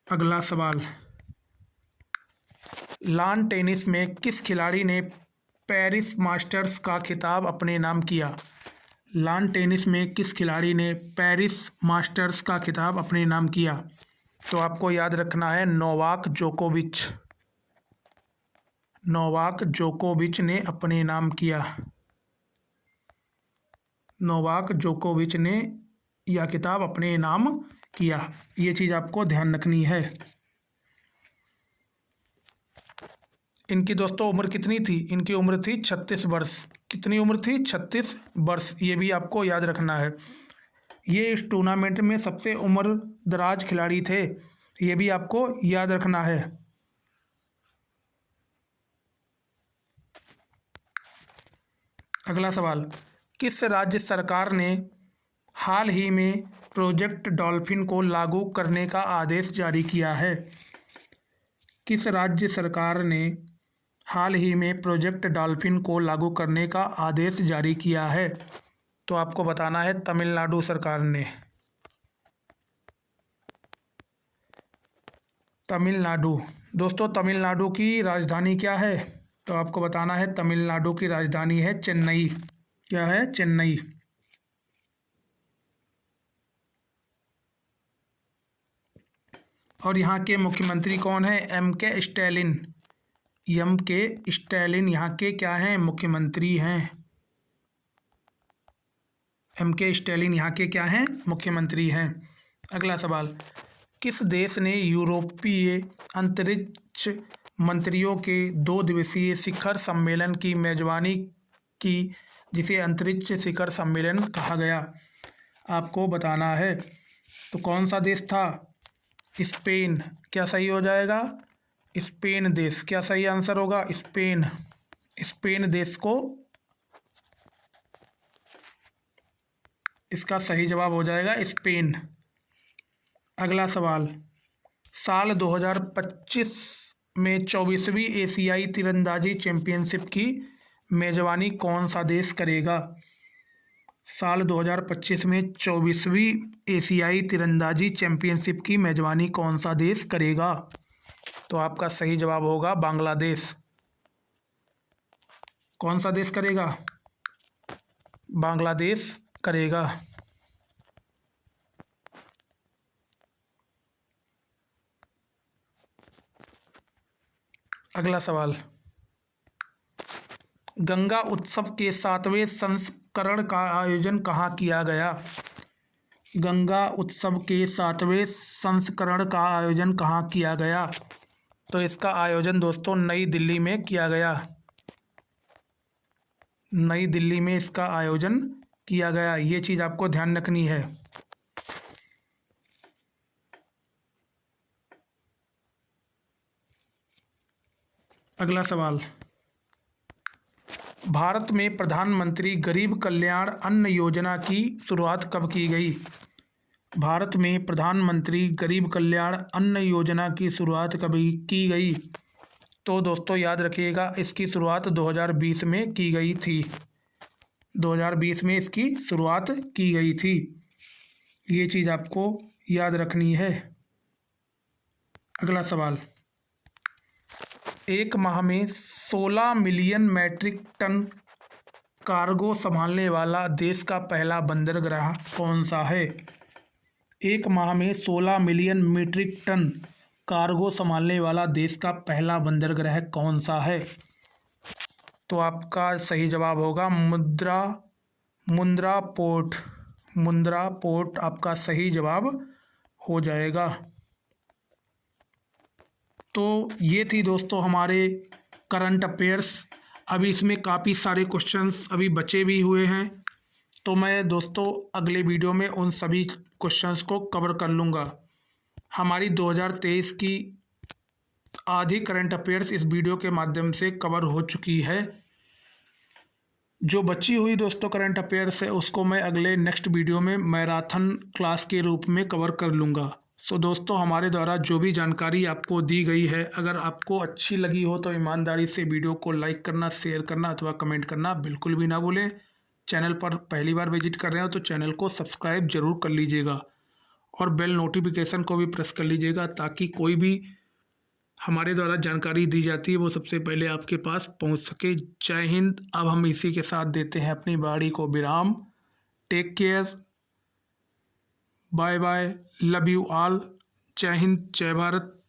अगला सवाल, लॉन टेनिस में किस खिलाड़ी ने पेरिस मास्टर्स का खिताब अपने नाम किया? लॉन टेनिस में किस खिलाड़ी ने पेरिस मास्टर्स का खिताब अपने नाम किया? तो आपको याद रखना है नोवाक जोकोविच ने अपने नाम किया। नोवाक जोकोविच ने यह खिताब अपने नाम किया। ये चीज़ आपको ध्यान रखनी है। इनकी दोस्तों उम्र कितनी थी? इनकी उम्र थी 36 वर्ष। कितनी उम्र थी? 36 वर्ष। ये भी आपको याद रखना है। ये इस टूर्नामेंट में सबसे उम्र दराज खिलाड़ी थे, ये भी आपको याद रखना है। अगला सवाल, किस राज्य सरकार ने हाल ही में प्रोजेक्ट डॉल्फिन को लागू करने का आदेश जारी किया है? किस राज्य सरकार ने हाल ही में प्रोजेक्ट डॉल्फिन को लागू करने का आदेश जारी किया है? तो आपको बताना है तमिलनाडु सरकार ने। तमिलनाडु। दोस्तों, तमिलनाडु की राजधानी क्या है? तो आपको बताना है तमिलनाडु की राजधानी है चेन्नई। क्या है? चेन्नई। और यहाँ के मुख्यमंत्री कौन है? एम.के. स्टैलिन। एम.के. स्टैलिन यहाँ के क्या हैं? मुख्यमंत्री हैं। एम.के. स्टैलिन यहाँ के क्या हैं? मुख्यमंत्री हैं। अगला सवाल, किस देश ने यूरोपीय अंतरिक्ष मंत्रियों के 2 दिवसीय शिखर सम्मेलन की मेजबानी की, जिसे अंतरिक्ष शिखर सम्मेलन कहा गया? आपको बताना है। तो कौन सा देश था? स्पेन। क्या सही हो जाएगा? स्पेन देश। क्या सही आंसर होगा? स्पेन। स्पेन देश को इसका सही जवाब हो जाएगा स्पेन। अगला सवाल, साल 2025 में 24वीं एशियाई तीरंदाजी चैंपियनशिप की मेजबानी कौन सा देश करेगा? साल 2025 में 24वीं एशियाई तीरंदाजी चैंपियनशिप की मेजबानी कौन सा देश करेगा? तो आपका सही जवाब होगा बांग्लादेश। कौन सा देश करेगा? बांग्लादेश करेगा। अगला सवाल, गंगा उत्सव के 7वें संस्करण का आयोजन कहाँ किया गया? गंगा उत्सव के 7वें संस्करण का आयोजन कहाँ किया गया? तो इसका आयोजन दोस्तों नई दिल्ली में किया गया। नई दिल्ली में इसका आयोजन किया गया। ये चीज़ आपको ध्यान रखनी है। अगला सवाल, भारत में प्रधानमंत्री गरीब कल्याण अन्न योजना की शुरुआत कब की गई? भारत में प्रधानमंत्री गरीब कल्याण अन्न योजना की शुरुआत कब की गई? तो दोस्तों याद रखिएगा, इसकी शुरुआत 2020 में की गई थी। 2020 में इसकी शुरुआत की गई थी। ये चीज़ आपको याद रखनी है। अगला सवाल, एक माह में 16 मिलियन मैट्रिक टन कार्गो संभालने वाला देश का पहला बंदरगाह कौन सा है? एक माह में 16 मिलियन मीट्रिक टन कार्गो संभालने वाला देश का पहला बंदरगाह कौन सा है? तो आपका सही जवाब होगा मुंद्रा पोर्ट। मुंद्रा पोर्ट आपका सही जवाब हो जाएगा। तो ये थी दोस्तों हमारे करंट अफेयर्स। अभी इसमें काफ़ी सारे क्वेश्चंस अभी बचे भी हुए हैं, तो मैं दोस्तों अगले वीडियो में उन सभी क्वेश्चंस को कवर कर लूँगा। हमारी 2023 की आधी करंट अफेयर्स इस वीडियो के माध्यम से कवर हो चुकी है। जो बची हुई दोस्तों करंट अफेयर्स है उसको मैं अगले नेक्स्ट वीडियो में मैराथन क्लास के रूप में कवर कर लूँगा। सो दोस्तों, हमारे द्वारा जो भी जानकारी आपको दी गई है, अगर आपको अच्छी लगी हो तो ईमानदारी से वीडियो को लाइक करना, शेयर करना अथवा कमेंट करना बिल्कुल भी ना भूलें। चैनल पर पहली बार विजिट कर रहे हो तो चैनल को सब्सक्राइब जरूर कर लीजिएगा और बेल नोटिफिकेशन को भी प्रेस कर लीजिएगा, ताकि कोई भी हमारे द्वारा जानकारी दी जाती है वो सबसे पहले आपके पास पहुंच सके। जय हिंद। अब हम इसी के साथ देते हैं अपनी वाणी को विराम। Take care, bye bye, love you all. जय हिंद, जय भारत,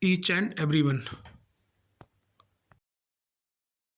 ईच एंड एवरीवन।